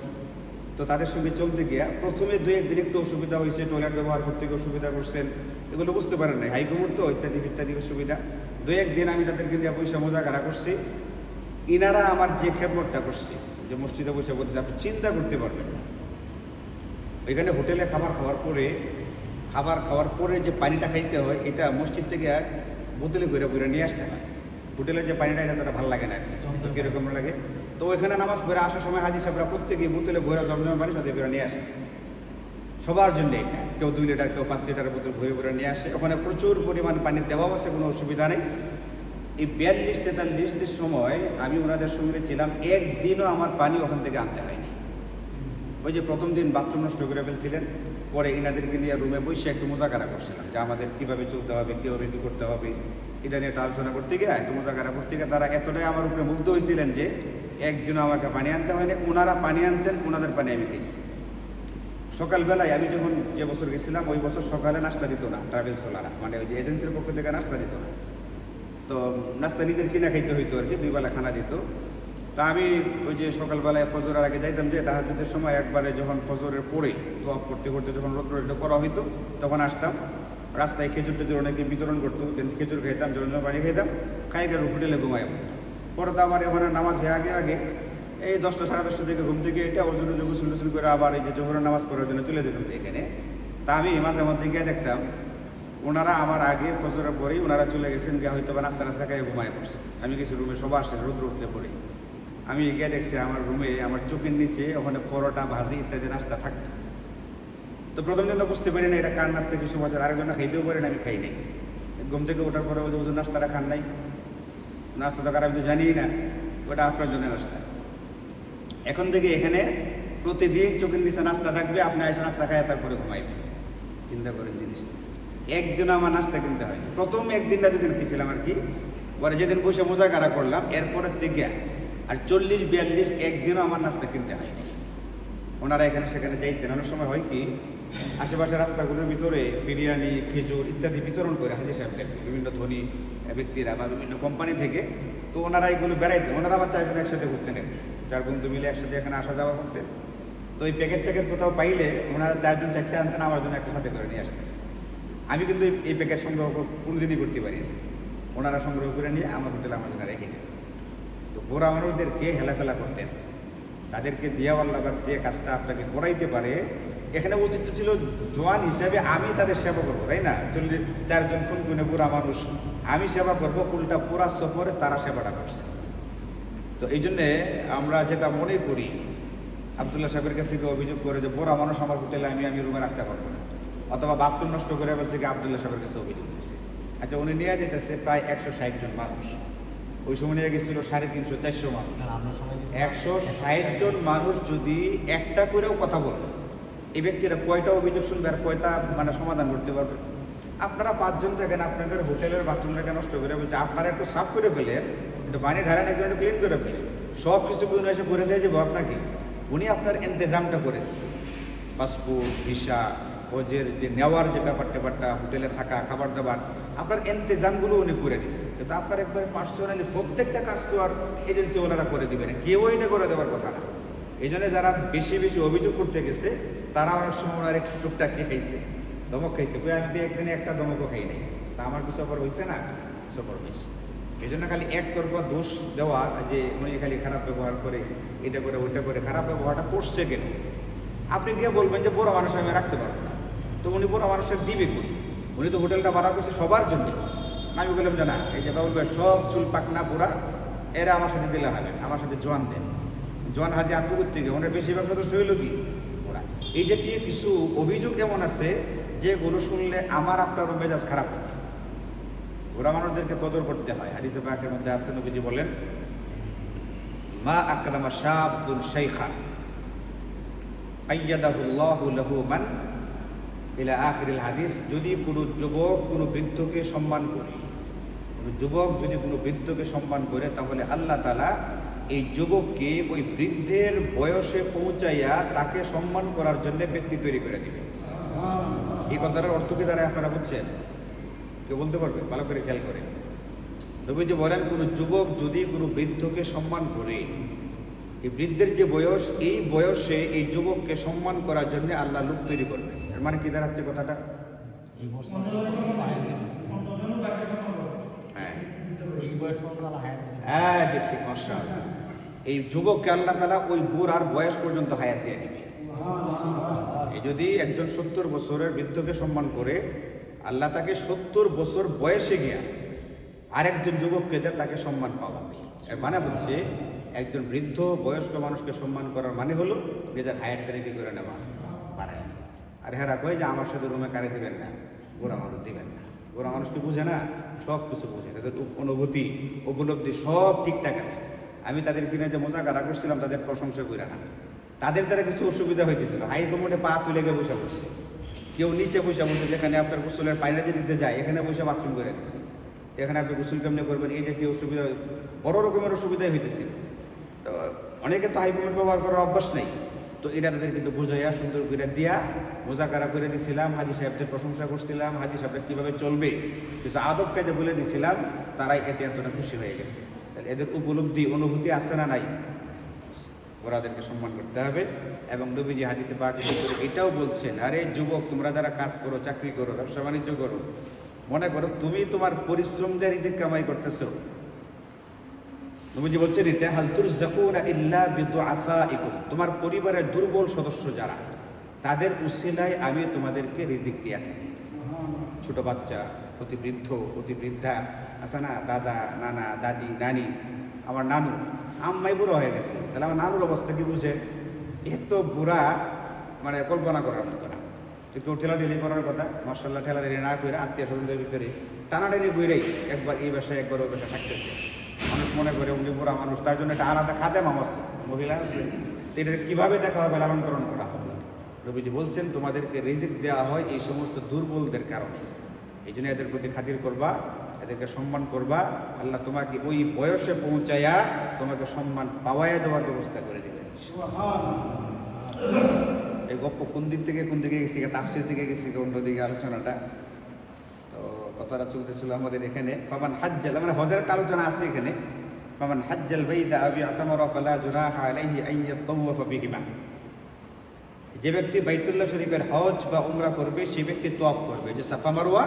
তো তাদের সঙ্গে চলতে গিয়া প্রথমে 2-1 দিন একটু অসুবিধা হয়েছে, টয়লেট ব্যবহার করতে গিয়ে অসুবিধা করছেন, এগুলো বুঝতে পারেন না, হাইকমোড তো ইত্যাদি ইত্যাদি অসুবিধা। একদিন আমি তাদেরকে নিয়ে পয়সা মোজাকারা করছি, ইনারা আমার যে খেদমতটা করছে, যে মসজিদে বসে বলছে আপনি চিন্তা করতে পারবেন না, ওইখানে হোটেলে খাবার খাওয়ার পরে যে পানিটা খাইতে হয় এটা মসজিদ থেকে বোতলে করে নিয়ে আসতে হয়। হোটেলের যে পানিটা এটা তো ভালো লাগে না, তো কীরকম লাগে। তো ওইখানে নামাজ পড়ে আসার সময় হাজি সাহেবরা প্রত্যেকে বোতলে ভরে জমজমের পানি সাথে করে নিয়ে আসে সবার জন্য। এটা কেউ 2 লিটার কেউ 5 লিটারের বোতল ভরে নিয়ে আসে। ওখানে প্রচুর পরিমাণ পানি দেওয়াও আছে, কোনো অসুবিধা নেই। এই 42-43 সময় আমি ওনাদের সঙ্গে ছিলাম, একদিনও আমার পানি ওখান থেকে আনতে হয়নি। ওই যে প্রথম দিন বাথরুম নষ্ট করে ফেলছিলেন, পরে এনাদেরকে নিয়ে রুমে বসে একটু মোজাকারা করছিলাম যে আমাদের কীভাবে চলতে হবে, কীভাবে কী করতে হবে, এটা নিয়ে একটা আলোচনা করতে গিয়ে একটু মোজাকারা করতে গিয়ে তারা এতটাই আমার উপরে মুগ্ধ হয়েছিলেন যে একদিনও আমাকে পানি আনতে হয়নি। ওনারা পানি আনছেন, ওনাদের পানি আমি খেয়েছি। সকালবেলায় আমি যখন যে বছর গেছিলাম ওই বছর সকালে নাস্তা দিত না ট্রাভেলস ওলারা, মানে ওই যে এজেন্সির পক্ষ থেকে নাস্তা দিত না। তো নাস্তা নিজের কিনা খাইতে হইতো আর কি, 2 বেলা খানা দিত। তা আমি ওই যে সকালবেলায় ফজরের আগে যাইতাম, যে তাহাজ্জুদের সময় একবারে যখন ফজরের পরে দোয়া করতে করতে যখন রোদ্র করা হইতো তখন আসতাম। রাস্তায় খেজুর টেজুর অনেকে বিতরণ করতো, খেজুর খাইতাম, জন্য পানি খাইতাম, খাই গেল হোটেলে ঘুমাই। পরে তো আবার ওখানে নামাজ হয়ে আগে এই 10টা সাড়ে 10টার দিকে ঘুম থেকে এটা অজুর গোসল করে আবার এই যে জোহরের নামাজ পড়ার জন্য তুলে দিতাম এখানে। তা আমি মাঝে মধ্যে গিয়ে দেখতাম ওনারা আমার আগে ফজরের পরেই ওনারা চলে গেছেন, গিয়ে হয়তো বা নাস্তা খাইয়ে ঘুমায় পড়ছে। আমি কিছু রুমে সবার আসে রোদ্র উঠতে পড়ে, আমি গিয়ে দেখছি আমার রুমে আমার চোখের নিচে ওখানে পরোটা ভাজি ইত্যাদি নাস্তা থাকতো। তো প্রথম দিন তো বুঝতে পারি না এটা কার নাস্তা, কিছু বছর আরেকজনে খাইতেও পারেন, আমি খাই নাই। ঘুম থেকে ওঠার পরে ওই যে নাস্তাটা খান নাই, নাস্তা তো কার আমি তো জানিই না, ওটা আপনার জন্য নাস্তা। এখন থেকে এখানে প্রতিদিন চোখের নিচে নাস্তা থাকবে, আপনি এসে নাস্তা খায় তারপরে ঘুমাইবেন। চিন্তা করেন জিনিসটা, একদিন আমার নাস্তা কিনতে হয়নি। প্রথম একদিনটা দুদিন খেয়েছিলাম আর কি, পরে যেদিন বসে মোজাকারা করলাম এরপরের থেকে আর 40-42 একদিনও আমার নাস্তা কিনতে হয়নি। ওনারা এখানে সেখানে যাইতেন। অনেক সময় হয় কি আশেপাশে রাস্তাগুলোর ভিতরে বিরিয়ানি, খেজুর ইত্যাদি বিতরণ করে হাজি সাহেবদেরকে, বিভিন্ন ধনী ব্যক্তিরা বা বিভিন্ন কোম্পানি থেকে। তো ওনারা এগুলো বেড়াইতেন, ওনারা আবার 4 জন একসাথে ঘুরতেন আর কি, 4 বন্ধু মিলে একসাথে এখানে আসা যাওয়া করতেন। তো এই প্যাকেট কোথাও পাইলে ওনারা 4 জন 4টে আনতেন, আমার জন্য একটা সাথে করে নিয়ে আসতেন। আমি কিন্তু এই প্যাকেট সংগ্রহ কোনোদিনই করতে পারিনি, ওনারা সংগ্রহ করে নিয়ে আমার হোটেলে আমার জন্য রেখে দিতেন। তো গোড়া মানুষদেরকে হেলাফেলা করতেন, তাদেরকে দিয়াওয়াল্লা যে কাজটা আপনাকে করাইতে পারে, এখানে উচিত ছিল জোয়ান হিসাবে আমি তাদের সেবা করবো, তাই না? 4 জন কোন বুড়া মানুষ আমি সেবা করবো, উল্টা পুরা সফরে তারা সেবাটা করছে। তো এই জন্যে আমরা যেটা মনে করি, আবদুল্লাহ সাহেবের কাছে অভিযোগ করে যে বুড়া মানুষ আমার হোটেলে আমি রুমে রাখতে পারবো না, অথবা বাথরুম নষ্ট করে বলছে কি আবদুল্লাহ সাহেবের কাছে অভিযোগ দিচ্ছে। আচ্ছা, উনি নিয়ে যেতেছে প্রায় 160 জন মানুষ, ওই সময় নিয়ে গেছিল 350-400 মানুষ। 160 জন মানুষ যদি একটা করেও কথা বলে, এই ব্যক্তিরা কয়টা অভিযোগ শুনবে আর কয়টা মানে সমাধান করতে পারবে? আপনারা 5 জন থাকেন, আপনাদের হোটেলের বাথরুমটাকে নষ্ট করে বলছে আপনারা একটু সাফ করে ফেলেন, একটু পানি ঢালেন, একটু ক্লিন করে ফেলেন, সব কিছু উনি এসে করে দিয়ে যাবো আপনাকে। উনি আপনার ইন্তজামটা করে দিচ্ছে, পাসপোর্ট, ভিসা, হজের যে নেওয়ার যে ব্যাপারটা, হোটেলে থাকা, খাবার দাবার, আপনার ইন্তজামগুলো উনি করে দিচ্ছে। কিন্তু আপনার একবারে পার্সোনালি প্রত্যেকটা কাজ তো আর এজেন্সি ওনারা করে দিবে না, কেউ এটা করে দেওয়ার কথা না। এই জন্য যারা বেশি অভিযোগ করতে গেছে তারা অনেক সময় ওনার একটু টুকটাক খাইছে, দমক খাইছে। আমি তো একদিনে একটা দমকও খাই নাই, তা আমার কিছু সফর হয়েছে না, সফর হয়েছে। এই জন্য খালি একতরফা দোষ দেওয়া যে উনি খালি খারাপ ব্যবহার করে, এটা করে ওইটা করে, খারাপ ব্যবহারটা করছে কেন? আপনি গিয়ে বলবেন যে বড় মানুষ আমি রাখতে পারবো না, তো উনি বড় মানুষের দিবে কই? উনি তো হোটেলটা ভাড়া করছে সবার জন্য। আমি বললাম যে না, এই যে বাবুল ভাই সব চুল পাকনা পুরা এরা আমার সাথে দিলে হবে, আমার সাথে জোয়ান দেন। জোয়ান হাজি আনপুকুর থেকে ওনার বেশিরভাগ সদস্য হইল কি ওরা। এই জাতীয় কিছু অভিযোগ এমন আছে যেগুলো শুনলে আমার আপনারও মেজাজ খারাপ হবে। ওরা মানুষদেরকে কদর করতে হয়। হাদিসে পাকের মধ্যে আছে, নবীজি বলেন মা আকরামা শাবুন শাইখান আইয়াদাহুল্লাহু লাহু মান ইলা আখিরিল হাদিস। যদি কোনো যুবক কোনো বৃদ্ধকে সম্মান করে, কোনো যুবক যদি কোনো বৃদ্ধকে সম্মান করে, তাহলে আল্লাহ তাআলা এই যুবককে ওই বৃদ্ধের বয়সে পৌঁছাইয়া তাকে সম্মান করার জন্য ব্যক্তি তৈরি করে দিবে। এই কথাটার অর্থ কি দ্বারা আপনারা বুঝছেন? কেউ বলতে পারবে? ভালো করে খেয়াল করেন। নবীজি বলেন কোনো যুবক যদি কোনো বৃদ্ধকে সম্মান করে, এই বৃদ্ধের যে বয়স, এই বয়সে এই যুবককে সম্মান করার জন্য আল্লাহ লোক তৈরি করবে। এর মানে কি দাঁড়াচ্ছে কথাটা? হ্যাঁ, এই বয়স পর্যন্ত আল্লাহ হায়াত দিবেন। হ্যাঁ যে ঠিক মাশাআল্লাহ, এই যুবককে আল্লাহ তাআলা ওই বুড়ার বয়স পর্যন্ত হায়াত দিয়ে দিবে। এই যদি একজন 70 বছরের বৃদ্ধকে সম্মান করে, আল্লাহ তাকে 70 বছর বয়সে গিয়া আরেকজন যুবককে দেয়, তাকে সম্মান পাওয়া। এর মানে হচ্ছে একজন বৃদ্ধ বয়স্ক মানুষকে সম্মান করার মানে হলো নিজের হায়াতটা রেখে করে নেওয়া পারে। আর হেরা কয় যে আমার সাথে রুমে কারে দিবেন না, গোড়া মানুষ দিবেন না। গোড়া মানুষ কি বুঝে না? সব কিছু বুঝে, তাদের অনুভূতি উপলব্ধি সব ঠিকঠাক আছে। আমি তাদের কিনে যে মোজাকারা করছিলাম তাদের প্রশংসা করে না, তাদের দ্বারা কিছু অসুবিধা হইতেছিল। হাই কমোডে পা তুলে গিয়ে বসে পড়ছে, কেউ নিচে বসে বসে, যেখানে আপনার গোসলের পায়রা যে দিতে যায় এখানে বসে বাথরুম করে দিচ্ছে। এখানে আপনি গোসল কেমনে করবেন, এই জাতীয় অসুবিধা, বড় রকমের অসুবিধাই হইতেছিল। তো অনেকে তো হাই কমেন্ট ব্যবহার করার অভ্যাস নেই, তো এটা তাদের কিন্তু বুঝাইয়া সুন্দর করে দিয়া মোজাকারা করে দিছিলাম। হাজি সাহেবদের প্রশংসা করছিলাম, হাজি সাহেবরা কীভাবে চলবে কিছু আদব কাজে বলে দিছিলাম, তারাই এতে এতটা খুশি হয়ে গেছে। তাহলে এদের উপলব্ধি অনুভূতি আছে না নাই? ওরাদেরকে সম্মান করতে হবে। এবং নবীজি হাদিসে পাক এটাও বলছেন, আরে যুবক তোমরা যারা কাজ করো, চাকরি করো, ব্যবসা বাণিজ্য করো, মনে করো তুমি তোমার পরিশ্রম দিয়ে রিজিক কামাই করতেছো। নবীজি বলছেন এটা হাল তুরজাকুনা ইল্লা বিদুআফাইকুম, তোমার পরিবারের দুর্বল সদস্য যারা, তাদের উসিলায় আমি তোমাদেরকে রিজিক দিয়া থাকি। ছোট বাচ্চা, অতি বৃদ্ধ, অতি বৃদ্ধা আছে না, দাদা, নানা, দাদি, নানি, আমার নানু, আম্মাই বুড়ো হয়ে গেছে, তাহলে আমার নানুর অবস্থা কি বুঝে? এত বুড়া মানে কল্পনা করার মতো না। কেউ ঠেলাঠেলি করার কথা, মার্শাল্লাহ ঠেলাঠেলি না করে আত্মীয় স্বজনদের ভিতরে টানাটানি ঘুরেই একবার এই বাসায় একবার ওই বাসায় থাকতেছে। মানুষ মনে করে উনি বুড়া মানুষ, তার জন্য একটা আলাদা খাদেম আছে, মহিলা আছে, এটা কীভাবে দেখা হবে, লালন পালন করা হবে। নবীজি বলছেন তোমাদেরকে রিজিক দেওয়া হয় এই সমস্ত দুর্বলদের কারণে, এই জন্য এদের প্রতি খাতির করবা, এদেরকে সম্মান করবা। আল্লাহ তোমাকে ওই বয়সে পৌঁছায়া তোমাকে সম্মান পাওয়াইয়া দেওয়ার ব্যবস্থা করে দেবেন। এই গপ্প কোন দিক থেকে কোন দিকে গেছি, তাফসীর থেকে গেছি অন্যদিকে আলোচনাটা, তো কথাটা চলতেছিল আমাদের এখানে। ফামান হাজ্জাল, মানে হজের আলোচনা আছে এখানে। ফামান হাজ্জাল বাইদা আবি আতামারা ফালা জুনাহা আলাইহি আন ইয়াতাওয়াফা বিহিমা, যে ব্যক্তি বাইতুল্লাহ শরীফের হজ বা উমরা করবে সেই ব্যক্তি তওয়াফ করবে, যে সাফা মারওয়া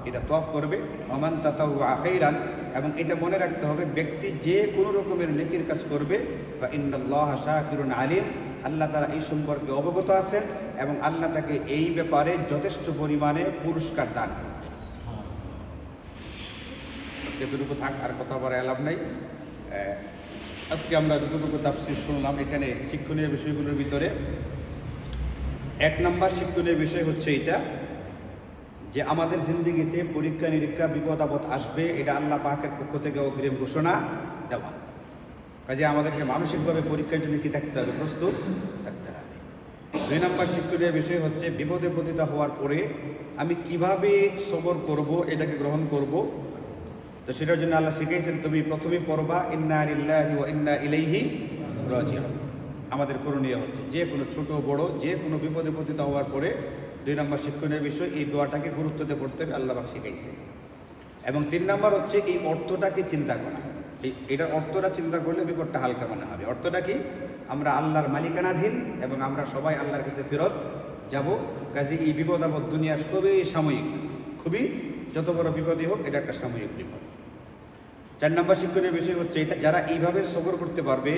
এটা তওয়াফ করবে। ওমান তাতাওয়া খাইরান, এবং এটা মনে রাখতে হবে ব্যক্তি যে কোনো রকমের নেকির কাজ করবে, বা ইন্নাল্লাহা শাকিরুন আলিম, আল্লাহ তাআলা এই সম্পর্কে অবগত আছেন এবং আল্লাহ তাকে এই ব্যাপারে যথেষ্ট পরিমাণে পুরস্কার দান করবেন। আজকে এতটুকু থাক, আর কথা বলার এলাম নাই। আজকে আমরা যতটুকু তাফসীর শুনলাম, এখানে শিক্ষণীয় বিষয়গুলোর ভিতরে 1 নম্বর শিক্ষণীয় বিষয় হচ্ছে এটা, যে আমাদের জিন্দেগিতে পরীক্ষা নিরীক্ষা বিপদ আপদ আসবে, এটা আল্লাহ পাকের পক্ষ থেকে অগ্রিম ঘোষণা দেওয়া। কাজে আমাদেরকে মানসিকভাবে পরীক্ষার জন্য কি থাকতে হবে? প্রস্তুত থাকতে হবে। 2 নম্বর শিক্ষণীয় বিষয় হচ্ছে বিপদে পতিত হওয়ার পরে আমি কিভাবে সবর করব, এটাকে গ্রহণ করব। তো সেটার জন্য আল্লাহ শিখাইছেন, তুমি প্রথমে পড়বা ইন্না লিল্লাহি ওয়া ইন্না ইলাইহি রাজিউন। আমাদের করণীয় হচ্ছে যে কোনো ছোট বড় যে কোনো বিপদে পতিত হওয়ার পরে 2 নম্বর শিক্ষণীয় বিষয় এই দোয়াটাকে গুরুত্ব দিয়ে পড়তে হবে, আল্লাহ পাক শিখাইছে। এবং 3 নম্বর হচ্ছে এই অর্থটাকে চিন্তা করা। এটার অর্থটা চিন্তা করলে বিপদটা হালকা মনে হবে। অর্থটা কি? আমরা আল্লাহর মালিকানাধীন এবং আমরা সবাই আল্লাহর কাছে ফেরত যাব। কাজে এই বিপদ আপদ দুনিয়া খুবই সাময়িক, খুবই যত বড় বিপদই হোক এটা একটা সাময়িক বিপদ। 4 নম্বর শিক্ষণীয় বিষয় হচ্ছে এটা, যারা এইভাবে সবর করতে পারবে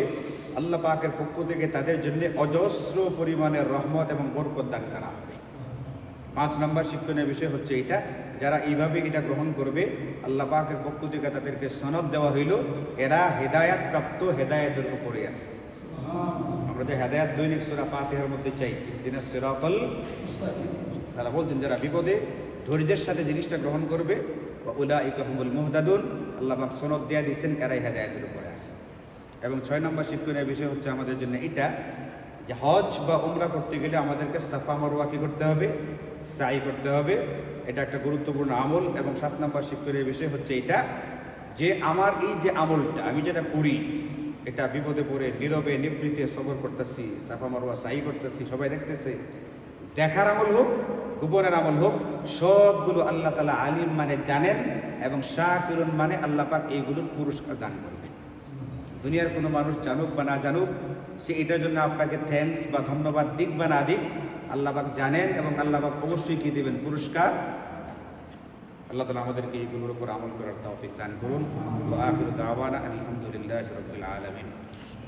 আল্লাহ পাকের পক্ষ থেকে তাদের জন্য অজস্র পরিমাণের রহমত এবং বরকত দান করা হবে। 5 নম্বর শিক্ষণীয় বিষয় হচ্ছে এটা, যারা এইভাবে এটা গ্রহণ করবে আল্লাহ পাকের পক্ষ থেকে তাদেরকে সনদ দেওয়া হইল এরা হেদায়াত প্রাপ্ত, হেদায়াতের উপরে আছে। আমরা যে হেদায়াত দৈনিক সূরা ফাতিহার মধ্যে চাই, ইহদিনাস সিরাতাল মুস্তাকিম, তারা বলছেন যারা বিপদে ধৈর্যের সাথে জিনিসটা গ্রহণ করবে, বা উলাইকা হুমুল মুহতাদুন, আল্লাহ পাক সনদ দেয়া দিয়েছেন এরাই হেদায়াতের উপরে আছে। এবং 6 নম্বর শিক্ষণীয় বিষয় হচ্ছে আমাদের জন্য এটা, যে হজ বা উমরা করতে গেলে আমাদেরকে সাফা মারওয়া কি করতে হবে? সাই করতে হবে। এটা একটা গুরুত্বপূর্ণ আমল। এবং 7 নম্বর শিক্ষণীয় বিষয় হচ্ছে এটা, যে আমার এই যে আমলটা আমি যেটা করি, এটা বিপদে পড়ে নীরবে নিবৃতে সবর করতেছি, সাফা মারওয়া সাই করতেছি, সবাই দেখতেছে, দেখার আমল হোক গোপনের আমল হোক, সবগুলো আল্লাহ তাআলা আলিম মানে জানেন, এবং শাকিরুন মানে আল্লাহ পাক এইগুলোর পুরস্কার দান করবেন। দুনিয়ার কোনো মানুষ জানুক বা না জানুক, সে এটার জন্য আপনাকে থ্যাঙ্কস বা ধন্যবাদ দিক বা না দিক, আল্লাহ পাক জানেন এবং আল্লাহ পাক অবশ্যই কি দেবেন? পুরস্কার। আল্লাহ তাআলা আমাদেরকে এইগুলোর উপর আমল করার তৌফিক দান করুন। ওয়া আখিরু দাওয়ানা আলহামদুলিল্লাহি রাব্বিল আলামিন।